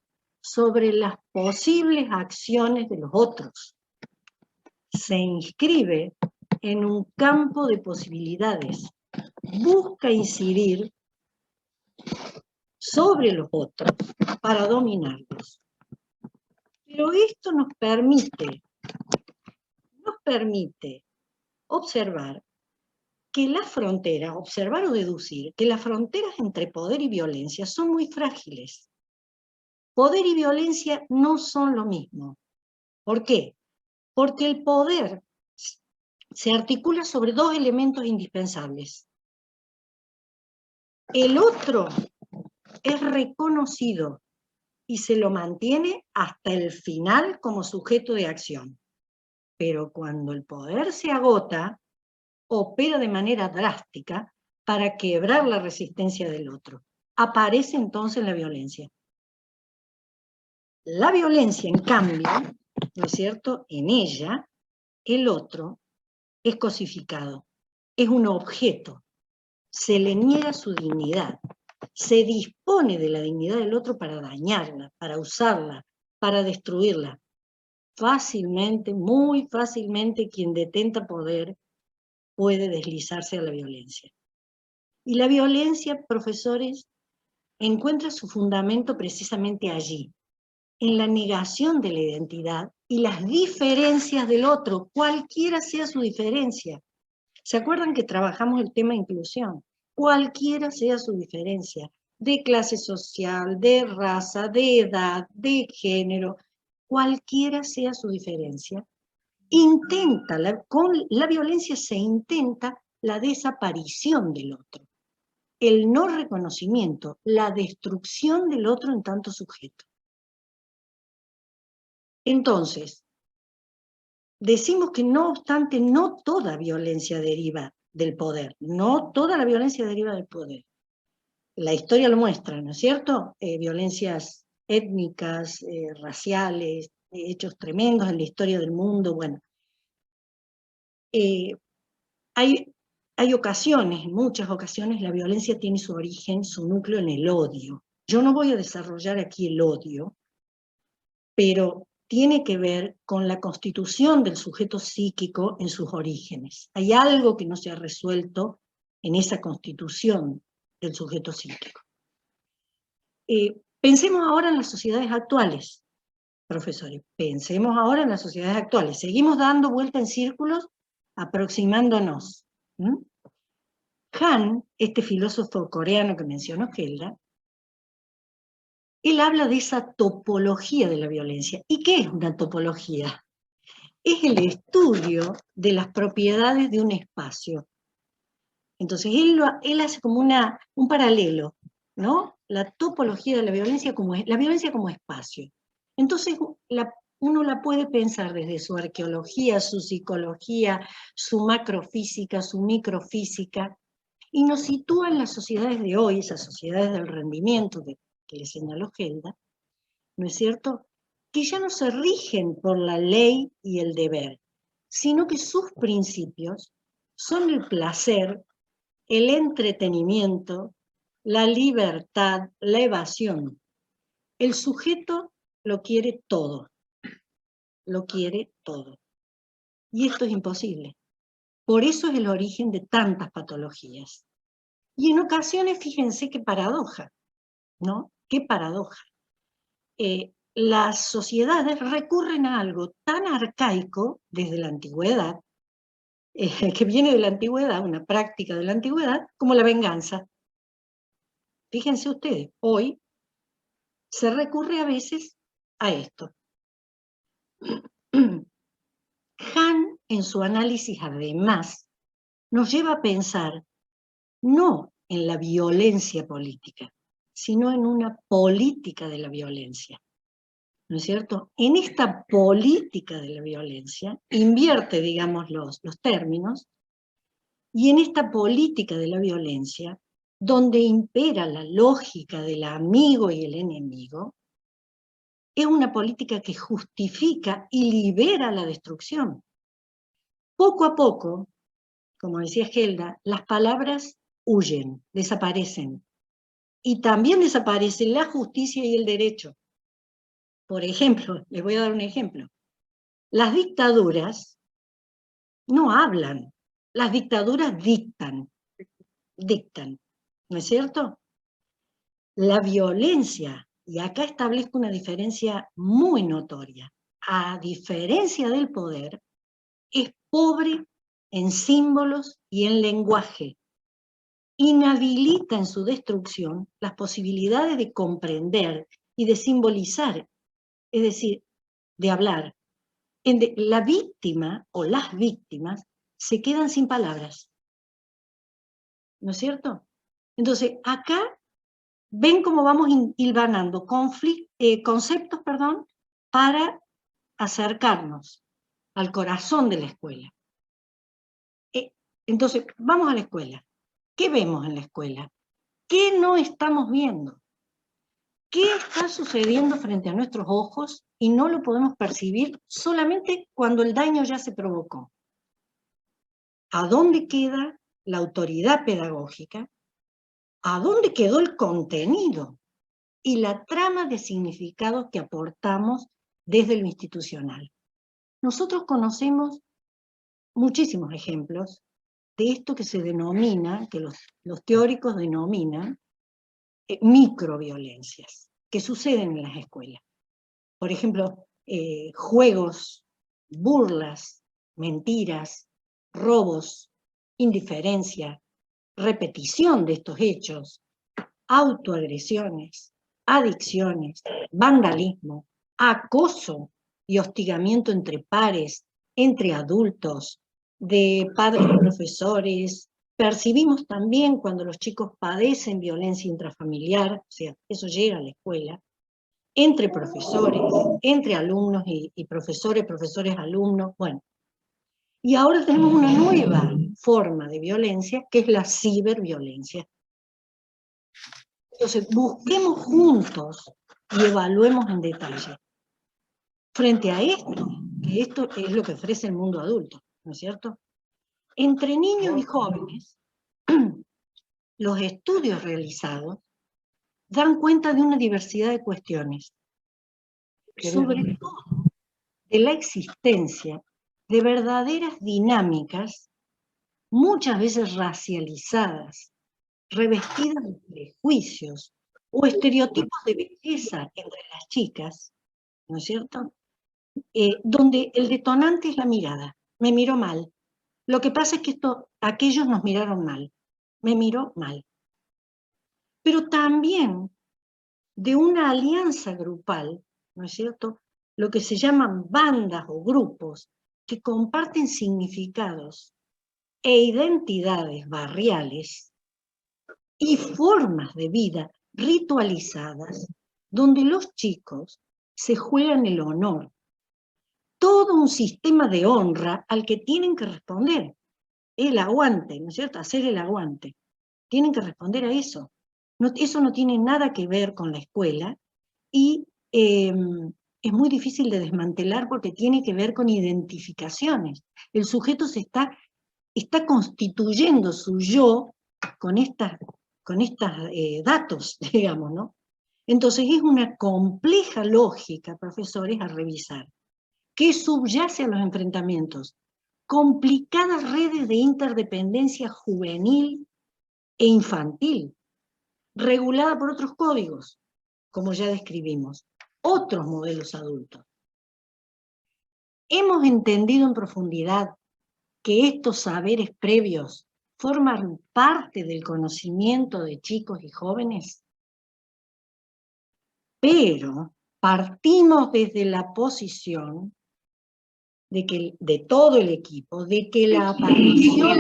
sobre las posibles acciones de los otros. Se inscribe en un campo de posibilidades, busca incidir sobre los otros para dominarlos. Pero esto nos permite observar que observar o deducir que las fronteras entre poder y violencia son muy frágiles. Poder y violencia no son lo mismo. ¿Por qué? Porque el poder se articula sobre dos elementos indispensables. El otro es reconocido y se lo mantiene hasta el final como sujeto de acción. Pero cuando el poder se agota, opera de manera drástica para quebrar la resistencia del otro. Aparece entonces la violencia. La violencia, en cambio, ¿no es cierto?, en ella, el otro es cosificado, es un objeto, se le niega su dignidad, se dispone de la dignidad del otro para dañarla, para usarla, para destruirla. Fácilmente, muy fácilmente, quien detenta poder puede deslizarse a la violencia. Y la violencia, profesores, encuentra su fundamento precisamente allí, en la negación de la identidad y las diferencias del otro, cualquiera sea su diferencia. ¿Se acuerdan que trabajamos el tema de inclusión? Cualquiera sea su diferencia, de clase social, de raza, de edad, de género, cualquiera sea su diferencia, con la violencia se intenta la desaparición del otro, el no reconocimiento, la destrucción del otro en tanto sujeto. Entonces, decimos que no obstante, no toda violencia deriva del poder, no toda la violencia deriva del poder. La historia lo muestra, ¿no es cierto? Violencias étnicas, raciales, hechos tremendos en la historia del mundo, bueno. Hay ocasiones, en muchas ocasiones, la violencia tiene su origen, su núcleo en el odio. Yo no voy a desarrollar aquí el odio, pero tiene que ver con la constitución del sujeto psíquico en sus orígenes. Hay algo que no se ha resuelto en esa constitución del sujeto psíquico. Pensemos ahora en las sociedades actuales, profesores. Pensemos ahora en las sociedades actuales. Seguimos dando vuelta en círculos, aproximándonos. Han, este filósofo coreano que mencionó Gelda, él habla de esa topología de la violencia. ¿Y qué es una topología? Es el estudio de las propiedades de un espacio. Entonces, él hace como un paralelo, ¿no? La topología de la violencia como espacio. Entonces, uno la puede pensar desde su arqueología, su psicología, su macrofísica, su microfísica, y nos sitúa en las sociedades de hoy, esas sociedades del rendimiento que le señaló Gelda, ¿no es cierto?, que ya no se rigen por la ley y el deber, sino que sus principios son el placer el entretenimiento, la libertad, la evasión. El sujeto lo quiere todo. Lo quiere todo. Y esto es imposible. Por eso es el origen de tantas patologías. Y en ocasiones, fíjense qué paradoja, ¿no? Qué paradoja. Las sociedades recurren a algo tan arcaico desde la antigüedad, que viene de la antigüedad, una práctica de la antigüedad, como la venganza. Fíjense ustedes, hoy se recurre a veces a esto. Hahn, en su análisis, además, nos lleva a pensar no en la violencia política, sino en una política de la violencia. ¿No es cierto? En esta política de la violencia, invierte, digamos, los términos, y en esta política de la violencia, donde impera la lógica del amigo y el enemigo, es una política que justifica y libera la destrucción. Poco a poco, como decía Gelda, las palabras huyen, desaparecen. Y también desaparecen la justicia y el derecho. Por ejemplo, les voy a dar un ejemplo. Las dictaduras no hablan, las dictaduras dictan, ¿no es cierto? La violencia, y acá establezco una diferencia muy notoria, a diferencia del poder, es pobre en símbolos y en lenguaje. Inhabilita en su destrucción las posibilidades de comprender y de simbolizar, es decir, de hablar. La víctima o las víctimas se quedan sin palabras. ¿No es cierto? Entonces, acá ven cómo vamos hilvanando conceptos, para acercarnos al corazón de la escuela. Entonces, vamos a la escuela. ¿Qué vemos en la escuela? ¿Qué no estamos viendo? ¿Qué está sucediendo frente a nuestros ojos y no lo podemos percibir solamente cuando el daño ya se provocó? ¿A dónde queda la autoridad pedagógica? ¿A dónde quedó el contenido y la trama de significados que aportamos desde lo institucional? Nosotros conocemos muchísimos ejemplos de esto que se denomina, que los teóricos denominan, microviolencias que suceden en las escuelas. Por ejemplo, juegos, burlas, mentiras, robos, indiferencia, repetición de estos hechos, autoagresiones, adicciones, vandalismo, acoso y hostigamiento entre pares, entre adultos, de padres y profesores. Percibimos también cuando los chicos padecen violencia intrafamiliar, o sea, eso llega a la escuela, entre profesores, entre alumnos y profesores, alumnos, bueno. Y ahora tenemos una nueva forma de violencia, que es la ciberviolencia. Entonces, busquemos juntos y evaluemos en detalle. Frente a esto, que esto es lo que ofrece el mundo adulto, ¿no es cierto? Entre niños y jóvenes, los estudios realizados dan cuenta de una diversidad de cuestiones, sobre todo de la existencia de verdaderas dinámicas, muchas veces racializadas, revestidas de prejuicios o estereotipos de belleza entre las chicas, ¿no es cierto? Donde el detonante es la mirada. Me miró mal. Lo que pasa es que aquellos nos miraron mal. Me miró mal. Pero también de una alianza grupal, ¿no es cierto? Lo que se llaman bandas o grupos que comparten significados e identidades barriales y formas de vida ritualizadas, donde los chicos se juegan el honor. Todo un sistema de honra al que tienen que responder. El aguante, ¿no es cierto? Hacer el aguante. Tienen que responder a eso. Eso no tiene nada que ver con la escuela y es muy difícil de desmantelar porque tiene que ver con identificaciones. El sujeto está constituyendo su yo datos, digamos, ¿no? Entonces es una compleja lógica, profesores, a revisar, que subyace a los enfrentamientos, complicadas redes de interdependencia juvenil e infantil, regulada por otros códigos, como ya describimos, otros modelos adultos. Hemos entendido en profundidad que estos saberes previos forman parte del conocimiento de chicos y jóvenes, pero partimos desde la posición de todo el equipo, de que la aparición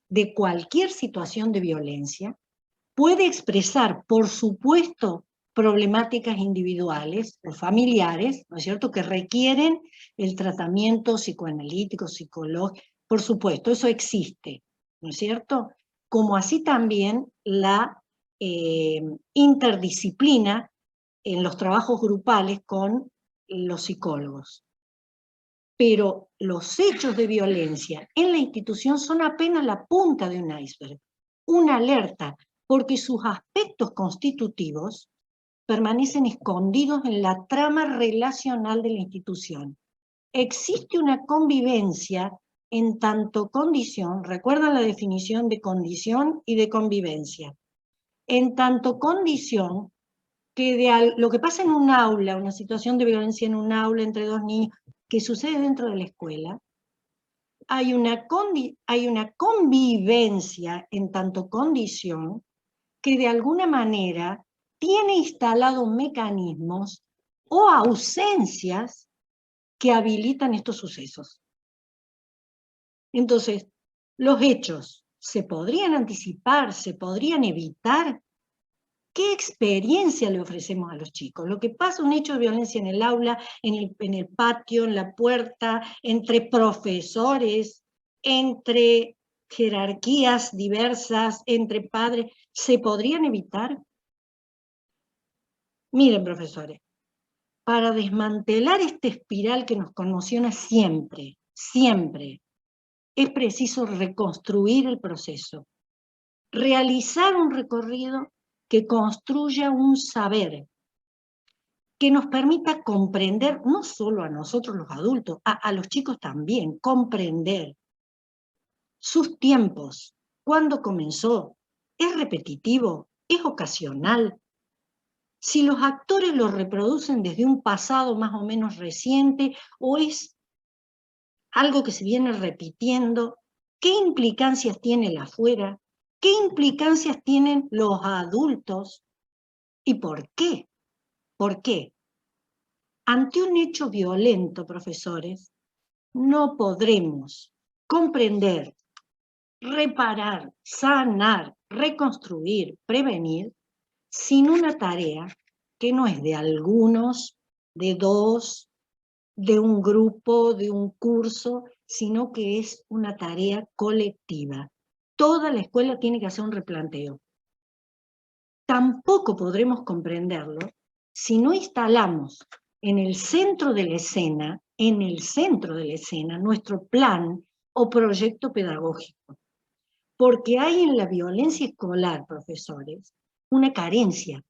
de cualquier situación de violencia puede expresar, por supuesto, problemáticas individuales o familiares, ¿no es cierto?, que requieren el tratamiento psicoanalítico, psicológico, por supuesto, eso existe, ¿no es cierto? Como así también la interdisciplina en los trabajos grupales con los psicólogos. Pero los hechos de violencia en la institución son apenas la punta de un iceberg, una alerta, porque sus aspectos constitutivos permanecen escondidos en la trama relacional de la institución. Existe una convivencia en tanto condición, recuerdan la definición de condición y de convivencia, en tanto condición que lo que pasa en un aula, una situación de violencia en un aula entre dos niños, que sucede dentro de la escuela, hay una convivencia en tanto condición que de alguna manera tiene instalados mecanismos o ausencias que habilitan estos sucesos. Entonces, los hechos se podrían anticipar, se podrían evitar. ¿Qué experiencia le ofrecemos a los chicos? Lo que pasa, un hecho de violencia en el aula, en el patio, en la puerta, entre profesores, entre jerarquías diversas, entre padres, ¿se podrían evitar? Miren, profesores, para desmantelar esta espiral que nos conmociona siempre, siempre, es preciso reconstruir el proceso, realizar un recorrido que construya un saber, que nos permita comprender, no solo a nosotros los adultos, a los chicos también, comprender sus tiempos, cuándo comenzó, es repetitivo, es ocasional. Si los actores lo reproducen desde un pasado más o menos reciente, o es algo que se viene repitiendo, ¿qué implicancias tiene el afuera? ¿Qué implicancias tienen los adultos? ¿Y por qué? ¿Por qué? Ante un hecho violento, profesores, no podremos comprender, reparar, sanar, reconstruir, prevenir, sin una tarea que no es de algunos, de dos, de un grupo, de un curso, sino que es una tarea colectiva. Toda la escuela tiene que hacer un replanteo. Tampoco podremos comprenderlo si no instalamos en el centro de la escena, nuestro plan o proyecto pedagógico. Porque hay en la violencia escolar, profesores, una carencia,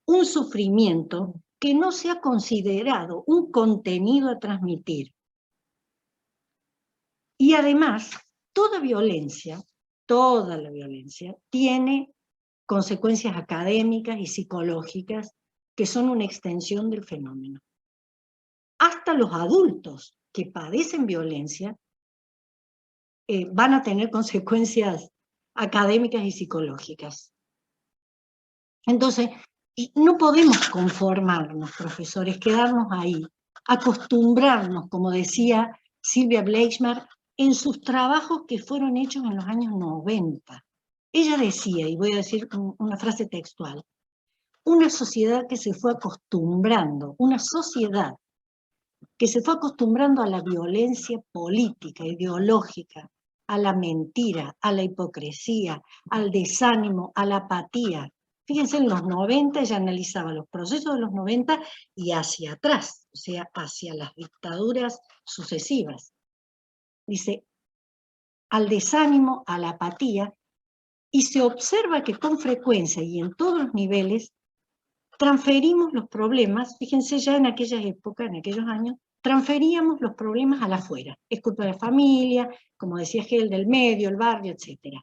un sufrimiento que no se ha considerado un contenido a transmitir. Y además, toda la violencia, tiene consecuencias académicas y psicológicas que son una extensión del fenómeno. Hasta los adultos que padecen violencia van a tener consecuencias académicas y psicológicas. Entonces, no podemos conformarnos, profesores, quedarnos ahí, acostumbrarnos, como decía Silvia Bleichmar, en sus trabajos que fueron hechos en los años 90. Ella decía, y voy a decir una frase textual, una sociedad que se fue acostumbrando, una sociedad que se fue acostumbrando a la violencia política, ideológica, a la mentira, a la hipocresía, al desánimo, a la apatía. Fíjense, en los 90 ella analizaba los procesos de los 90 y hacia atrás, o sea, hacia las dictaduras sucesivas. Dice, al desánimo, a la apatía, Y se observa que con frecuencia y en todos los niveles transferimos los problemas, fíjense ya en aquella época, en aquellos años, transferíamos los problemas a la afuera. Es culpa de la familia, como decía Hegel, del medio, el barrio, etc.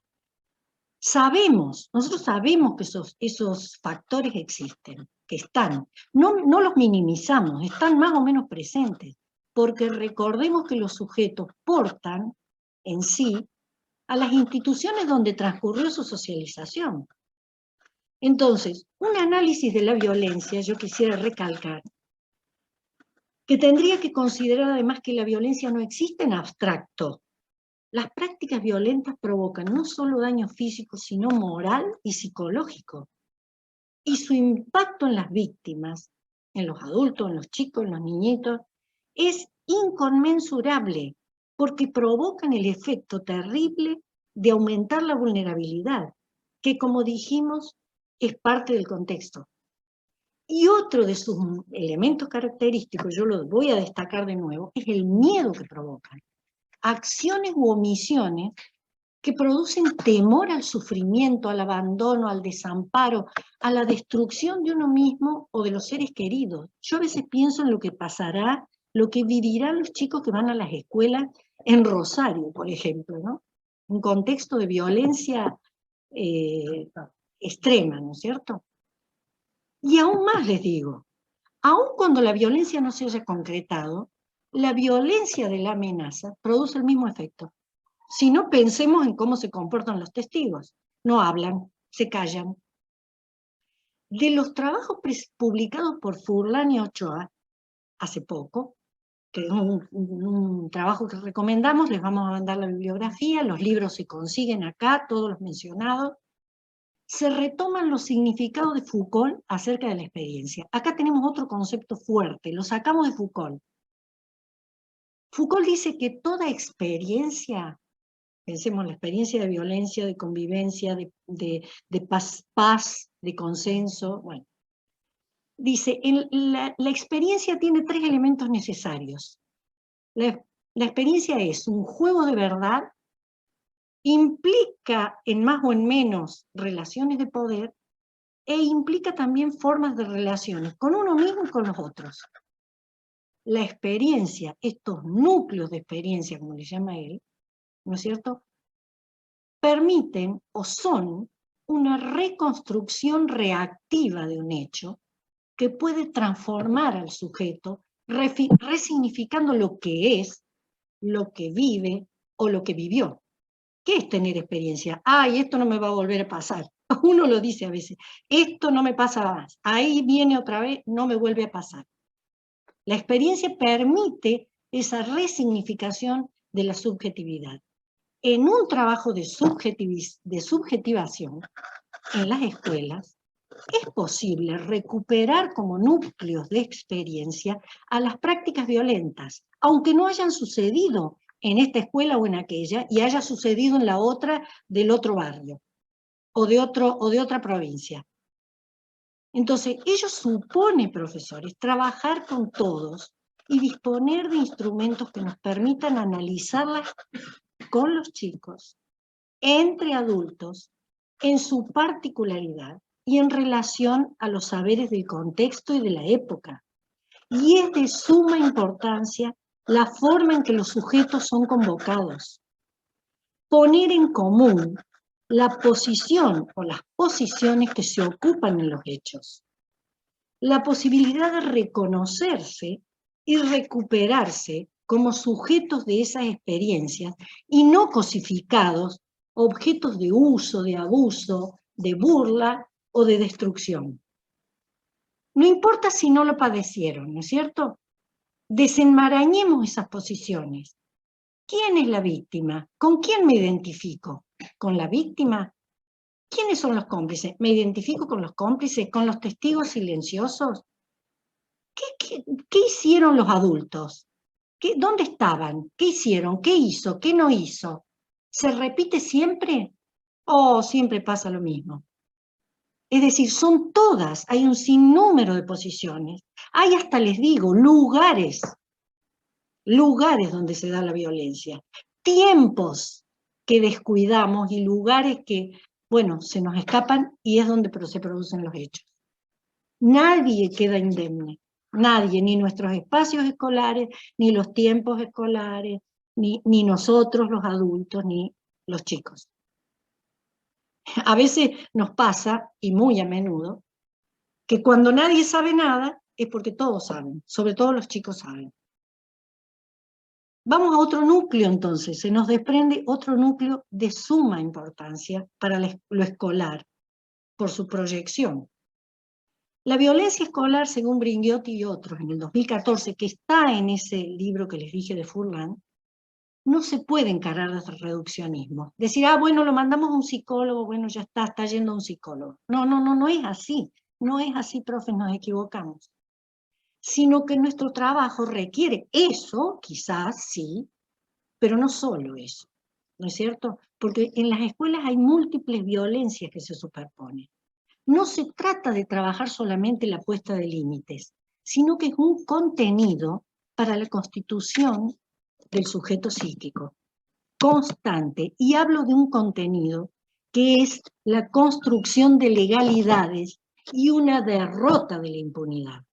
Nosotros sabemos que esos factores existen, que están. No los minimizamos, están más o menos presentes, porque recordemos que los sujetos portan en sí a las instituciones donde transcurrió su socialización. Entonces, un análisis de la violencia, yo quisiera recalcar, que tendría que considerar además que la violencia no existe en abstracto. Las prácticas violentas provocan no solo daño físico, sino moral y psicológico. Y su impacto en las víctimas, en los adultos, en los chicos, en los niñitos, es inconmensurable, porque provocan el efecto terrible de aumentar la vulnerabilidad, que como dijimos, es parte del contexto. Y otro de sus elementos característicos, yo lo voy a destacar de nuevo, es el miedo que provocan. Acciones u omisiones que producen temor al sufrimiento, al abandono, al desamparo, a la destrucción de uno mismo o de los seres queridos. Yo a veces pienso en lo que pasará, lo que vivirán los chicos que van a las escuelas en Rosario, por ejemplo, ¿no? Un contexto de violencia extrema, ¿no es cierto? Y aún más les digo, aun cuando la violencia no se haya concretado, la violencia de la amenaza produce el mismo efecto. Si no, pensemos en cómo se comportan los testigos. No hablan, se callan. De los trabajos publicados por Furlan y Ochoa, hace poco, que es un trabajo que recomendamos, les vamos a mandar la bibliografía, los libros se consiguen acá, todos los mencionados, se retoman los significados de Foucault acerca de la experiencia. Acá tenemos otro concepto fuerte, lo sacamos de Foucault. Foucault dice que toda experiencia, pensemos en la experiencia de violencia, de convivencia, de paz, de consenso, bueno, dice, la experiencia tiene 3 elementos necesarios. La experiencia es un juego de verdad, implica en más o en menos relaciones de poder, e implica también formas de relaciones con uno mismo y con los otros. La experiencia, estos núcleos de experiencia, como le llama él, ¿no es cierto?, permiten o son una reconstrucción reactiva de un hecho que puede transformar al sujeto, resignificando lo que es, lo que vive o lo que vivió. ¿Qué es tener experiencia? Ay, esto no me va a volver a pasar. Uno lo dice a veces, esto no me pasa más. Ahí viene otra vez, no me vuelve a pasar. La experiencia permite esa resignificación de la subjetividad. En un trabajo de subjetivación en las escuelas, es posible recuperar como núcleos de experiencia a las prácticas violentas, aunque no hayan sucedido en esta escuela o en aquella, y haya sucedido en la otra del otro barrio, o de otra provincia. Entonces, ello supone, profesores, trabajar con todos y disponer de instrumentos que nos permitan analizarlas con los chicos, entre adultos, en su particularidad y en relación a los saberes del contexto y de la época. Y es de suma importancia la forma en que los sujetos son convocados. Poner en común la posición o las posiciones que se ocupan en los hechos. La posibilidad de reconocerse y recuperarse como sujetos de esas experiencias y no cosificados, objetos de uso, de abuso, de burla o de destrucción. No importa si no lo padecieron, ¿no es cierto? Desenmarañemos esas posiciones. ¿Quién es la víctima? ¿Con quién me identifico? ¿Con la víctima? ¿Quiénes son los cómplices? ¿Me identifico con los cómplices? ¿Con los testigos silenciosos? ¿Qué hicieron los adultos? ¿Dónde estaban? ¿Qué hicieron? ¿Qué hizo? ¿Qué no hizo? ¿Se repite siempre? ¿O siempre pasa lo mismo? Es decir, son todas, hay un sinnúmero de posiciones. Hay hasta, les digo, lugares donde se da la violencia, tiempos que descuidamos y lugares que bueno, se nos escapan y es donde se producen los hechos. Nadie queda indemne, nadie, ni nuestros espacios escolares, ni los tiempos escolares, ni nosotros los adultos, ni los chicos. A veces nos pasa, y muy a menudo, que cuando nadie sabe nada es porque todos saben, sobre todo los chicos saben. Vamos a otro núcleo entonces, se nos desprende otro núcleo de suma importancia para lo escolar, por su proyección. La violencia escolar, según Bringuiotti y otros, en el 2014, que está en ese libro que les dije de Furlan, no se puede encarar desde el reduccionismo. Decir, bueno, lo mandamos a un psicólogo, bueno, ya está yendo a un psicólogo. No es así. No es así, profes, nos equivocamos. Sino que nuestro trabajo requiere eso, quizás, sí, pero no solo eso, ¿no es cierto? Porque en las escuelas hay múltiples violencias que se superponen. No se trata de trabajar solamente la puesta de límites, sino que es un contenido para la constitución del sujeto psíquico, constante, y hablo de un contenido que es la construcción de legalidades y una derrota de la impunidad,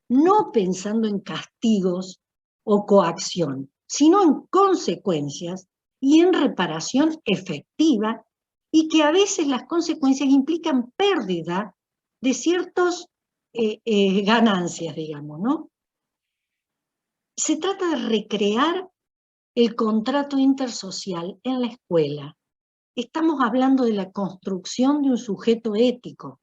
no pensando en castigos o coacción, sino en consecuencias y en reparación efectiva, y que a veces las consecuencias implican pérdida de ciertas ganancias, digamos, ¿no? Se trata de recrear el contrato intersocial en la escuela. Estamos hablando de la construcción de un sujeto ético.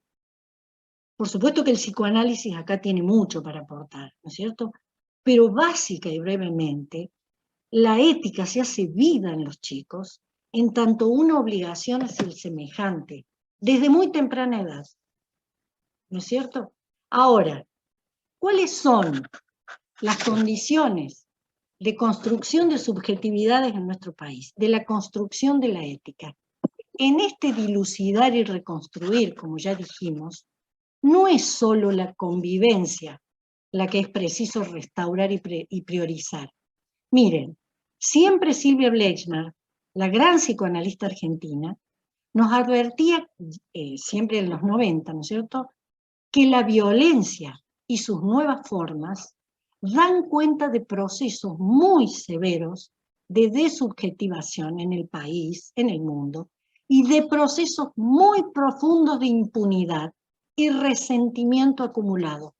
Por supuesto que el psicoanálisis acá tiene mucho para aportar, ¿no es cierto? Pero básica y brevemente, la ética se hace vida en los chicos en tanto una obligación hacia el semejante, desde muy temprana edad, ¿no es cierto? Ahora, ¿cuáles son las condiciones de construcción de subjetividades en nuestro país, de la construcción de la ética? En este dilucidar y reconstruir, como ya dijimos, no es solo la convivencia la que es preciso restaurar y priorizar. Miren, siempre Silvia Bleichner, la gran psicoanalista argentina, nos advertía, siempre en los 90, ¿no es cierto?, que la violencia y sus nuevas formas dan cuenta de procesos muy severos de desubjetivación en el país, en el mundo, y de procesos muy profundos de impunidad y resentimiento acumulado.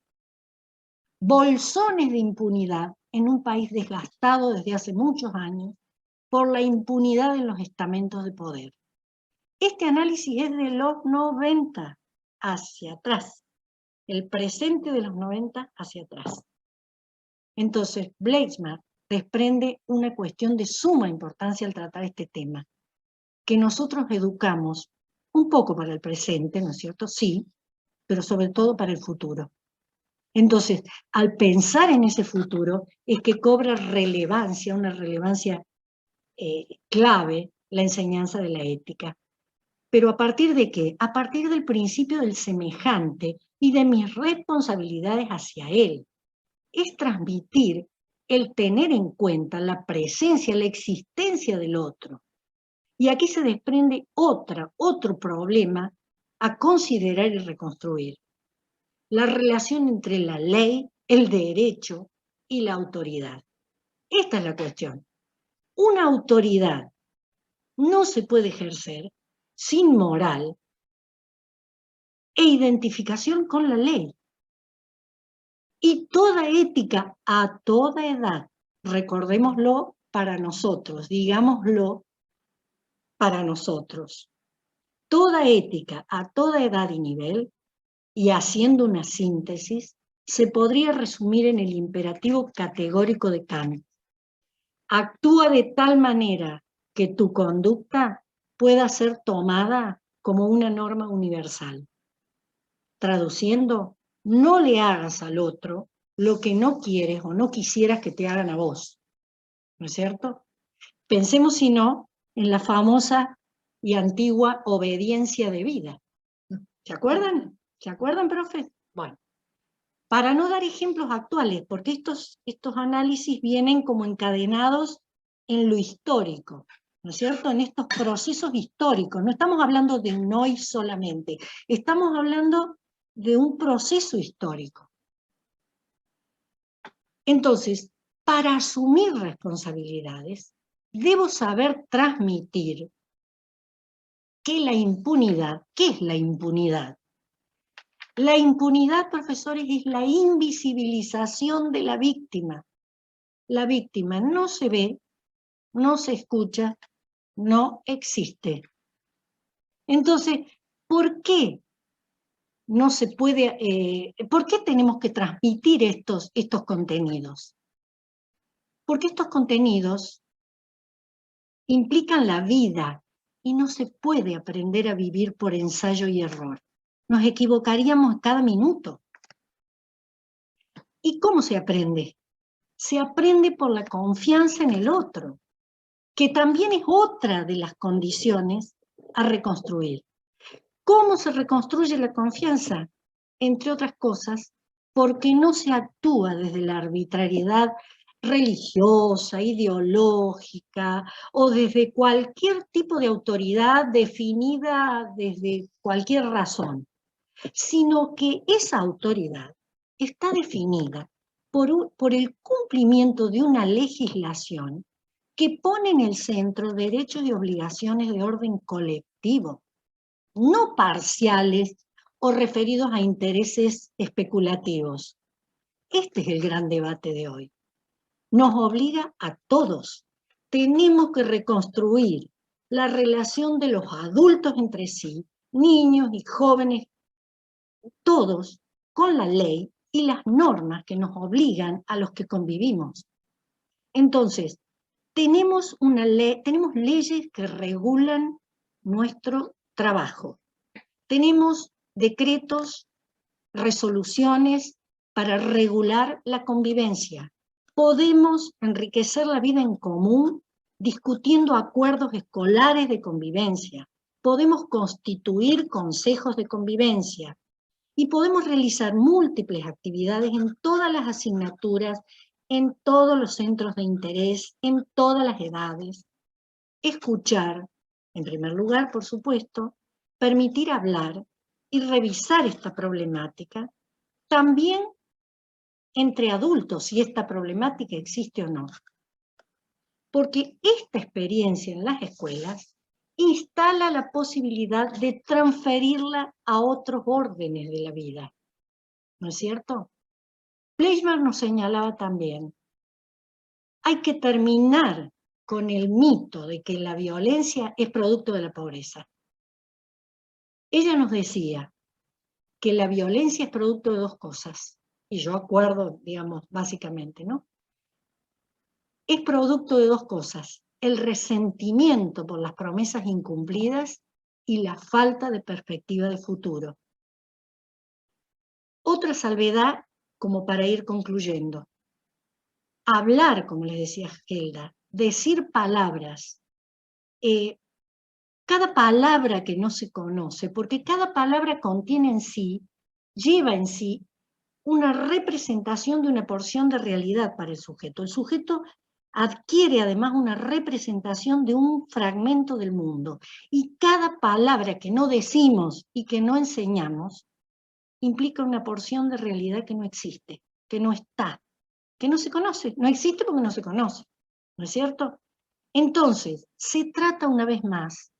Bolsones de impunidad en un país desgastado desde hace muchos años por la impunidad en los estamentos de poder. Este análisis es de los 90 hacia atrás, el presente de los 90 hacia atrás. Entonces, Bleichner desprende una cuestión de suma importancia al tratar este tema, que nosotros educamos un poco para el presente, ¿no es cierto? Sí, pero sobre todo para el futuro. Entonces, al pensar en ese futuro, es que cobra relevancia, una relevancia clave, la enseñanza de la ética. ¿Pero a partir de qué? A partir del principio del semejante y de mis responsabilidades hacia él. Es transmitir el tener en cuenta la presencia, la existencia del otro. Y aquí se desprende otro problema a considerar y reconstruir. La relación entre la ley, el derecho y la autoridad. Esta es la cuestión. Una autoridad no se puede ejercer sin moral e identificación con la ley. Y toda ética a toda edad, recordémoslo para nosotros, digámoslo para nosotros. Toda ética a toda edad y nivel, y haciendo una síntesis, se podría resumir en el imperativo categórico de Kant. Actúa de tal manera que tu conducta pueda ser tomada como una norma universal. Traduciendo, no le hagas al otro lo que no quieres o no quisieras que te hagan a vos. ¿No es cierto? Pensemos, si no, en la famosa y antigua obediencia de vida. ¿Se acuerdan? ¿Se acuerdan, profe? Bueno, para no dar ejemplos actuales, porque estos análisis vienen como encadenados en lo histórico, ¿no es cierto?, en estos procesos históricos. No estamos hablando de un hoy solamente, estamos hablando de un proceso histórico. Entonces, para asumir responsabilidades, debo saber transmitir que la impunidad, ¿qué es la impunidad? La impunidad, profesores, es la invisibilización de la víctima. La víctima no se ve, no se escucha, no existe. Entonces, ¿por qué no se puede, por qué tenemos que transmitir estos contenidos? Porque estos contenidos implican la vida y no se puede aprender a vivir por ensayo y error. Nos equivocaríamos cada minuto. ¿Y cómo se aprende? Se aprende por la confianza en el otro, que también es otra de las condiciones a reconstruir. ¿Cómo se reconstruye la confianza? Entre otras cosas, porque no se actúa desde la arbitrariedad religiosa, ideológica, o desde cualquier tipo de autoridad definida desde cualquier razón, sino que esa autoridad está definida por el cumplimiento de una legislación que pone en el centro derechos y obligaciones de orden colectivo, no parciales o referidos a intereses especulativos. Este es el gran debate de hoy. Nos obliga a todos. Tenemos que reconstruir la relación de los adultos entre sí, niños y jóvenes, todos con la ley y las normas que nos obligan a los que convivimos. Entonces, tenemos leyes que regulan nuestro trabajo. Tenemos decretos, resoluciones para regular la convivencia. Podemos enriquecer la vida en común discutiendo acuerdos escolares de convivencia. Podemos constituir consejos de convivencia. Y podemos realizar múltiples actividades en todas las asignaturas, en todos los centros de interés, en todas las edades. Escuchar, en primer lugar, por supuesto, permitir hablar y revisar esta problemática, también entre adultos, si esta problemática existe o no. Porque esta experiencia en las escuelas instala la posibilidad de transferirla a otros órdenes de la vida. ¿No es cierto? Fleischmann nos señalaba también, hay que terminar con el mito de que la violencia es producto de la pobreza. Ella nos decía que la violencia es producto de dos cosas, y yo acuerdo, digamos, básicamente, ¿no? Es producto de dos cosas, el resentimiento por las promesas incumplidas y la falta de perspectiva de futuro. Otra salvedad, como para ir concluyendo. Hablar, como les decía Gelda, decir palabras, cada palabra que no se conoce, porque cada palabra contiene en sí, lleva en sí una representación de una porción de realidad para el sujeto. El sujeto adquiere además una representación de un fragmento del mundo. Y cada palabra que no decimos y que no enseñamos implica una porción de realidad que no existe, que no está, que no se conoce. No existe porque no se conoce, ¿no es cierto? Entonces, se trata una vez más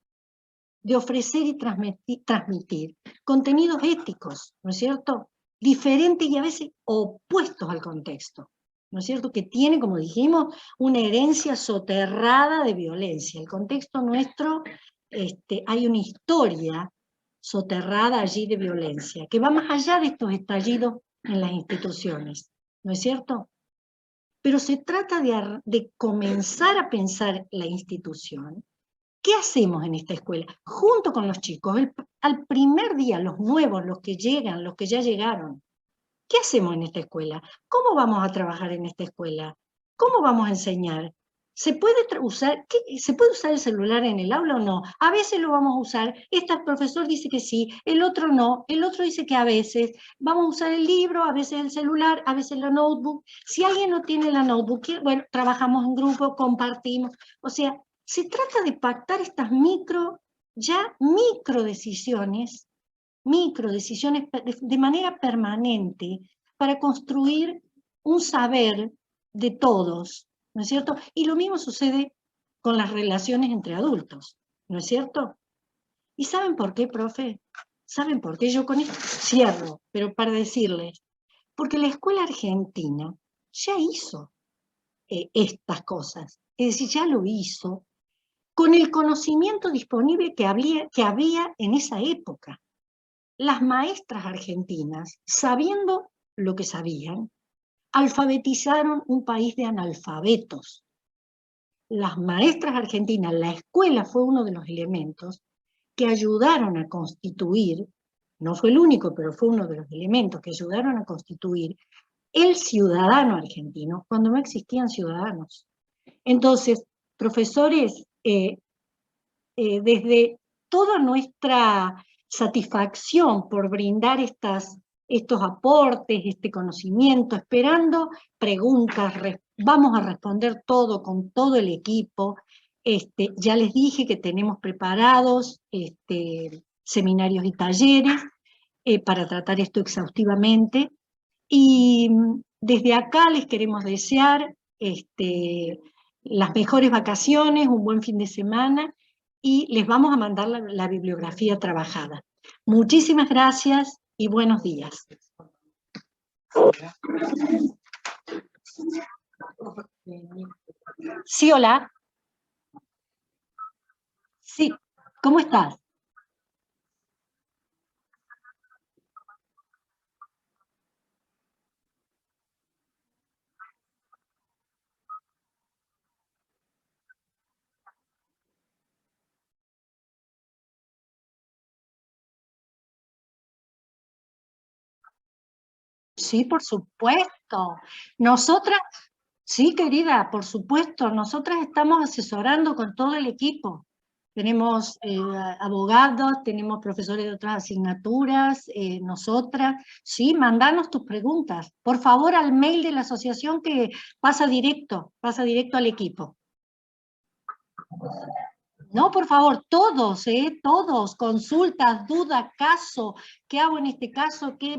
de ofrecer y transmitir contenidos éticos, ¿no es cierto?, diferentes y a veces opuestos al contexto, ¿no es cierto?, que tiene, como dijimos, una herencia soterrada de violencia. El contexto nuestro, hay una historia soterrada allí de violencia, que va más allá de estos estallidos en las instituciones, ¿no es cierto? Pero se trata de comenzar a pensar la institución. ¿Qué hacemos en esta escuela? Junto con los chicos, al primer día, los nuevos, los que llegan, los que ya llegaron. ¿Qué hacemos en esta escuela? ¿Cómo vamos a trabajar en esta escuela? ¿Cómo vamos a enseñar? ¿Se puede usar el celular en el aula o no? A veces lo vamos a usar, este profesor dice que sí, el otro no, el otro dice que a veces. Vamos a usar el libro, a veces el celular, a veces la notebook. Si alguien no tiene la notebook, bueno, trabajamos en grupo, compartimos. O sea, Se trata de pactar estas micro decisiones de manera permanente para construir un saber de todos, ¿no es cierto? Y lo mismo sucede con las relaciones entre adultos, ¿no es cierto? ¿Y saben por qué, profe? ¿Saben por qué? Yo con esto cierro, pero para decirles, porque la escuela argentina ya hizo estas cosas, es decir, ya lo hizo con el conocimiento disponible que había en esa época. Las maestras argentinas, sabiendo lo que sabían, alfabetizaron un país de analfabetos. Las maestras argentinas, la escuela fue uno de los elementos que ayudaron a constituir, no fue el único, pero fue uno de los elementos que ayudaron a constituir el ciudadano argentino cuando no existían ciudadanos. Entonces, profesores, desde toda nuestra satisfacción por brindar estos aportes, este conocimiento, esperando preguntas, vamos a responder todo con todo el equipo. Ya les dije que tenemos preparados seminarios y talleres para tratar esto exhaustivamente. Y desde acá les queremos desear las mejores vacaciones, un buen fin de semana, y les vamos a mandar la bibliografía trabajada. Muchísimas gracias y buenos días. Sí, hola. Sí, ¿cómo estás? Sí, por supuesto. Nosotras, sí, querida, por supuesto, nosotras estamos asesorando con todo el equipo. Tenemos abogados, tenemos profesores de otras asignaturas, nosotras. Sí, mandanos tus preguntas. Por favor, al mail de la asociación que pasa directo al equipo. No, por favor, todos, consultas, dudas, caso, ¿qué hago en este caso? ¿Qué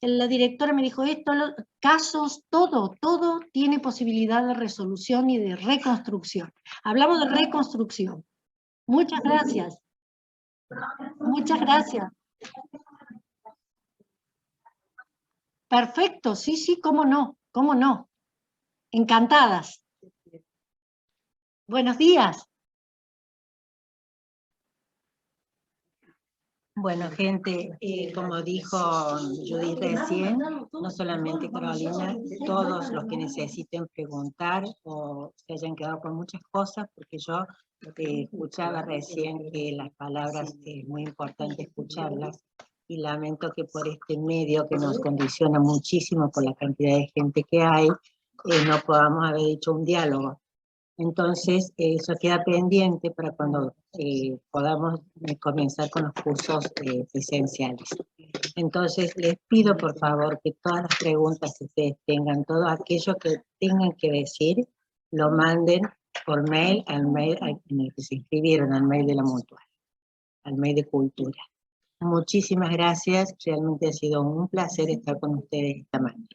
la directora me dijo esto? Casos, todo tiene posibilidad de resolución y de reconstrucción. Hablamos de reconstrucción. Muchas gracias. Muchas gracias. Perfecto, sí, cómo no. Encantadas. Buenos días. Bueno, gente, como dijo Judith recién, no solamente Carolina, todos los que necesiten preguntar o se hayan quedado con muchas cosas, porque yo escuchaba recién que las palabras es muy importante escucharlas, y lamento que por este medio que nos condiciona muchísimo por la cantidad de gente que hay, no podamos haber hecho un diálogo. Entonces, eso queda pendiente para cuando podamos comenzar con los cursos presenciales. Entonces, les pido por favor que todas las preguntas que ustedes tengan, todo aquello que tengan que decir, lo manden por mail, al mail en el que se inscribieron, al mail de la Mutual, al mail de Cultura. Muchísimas gracias, realmente ha sido un placer estar con ustedes esta mañana.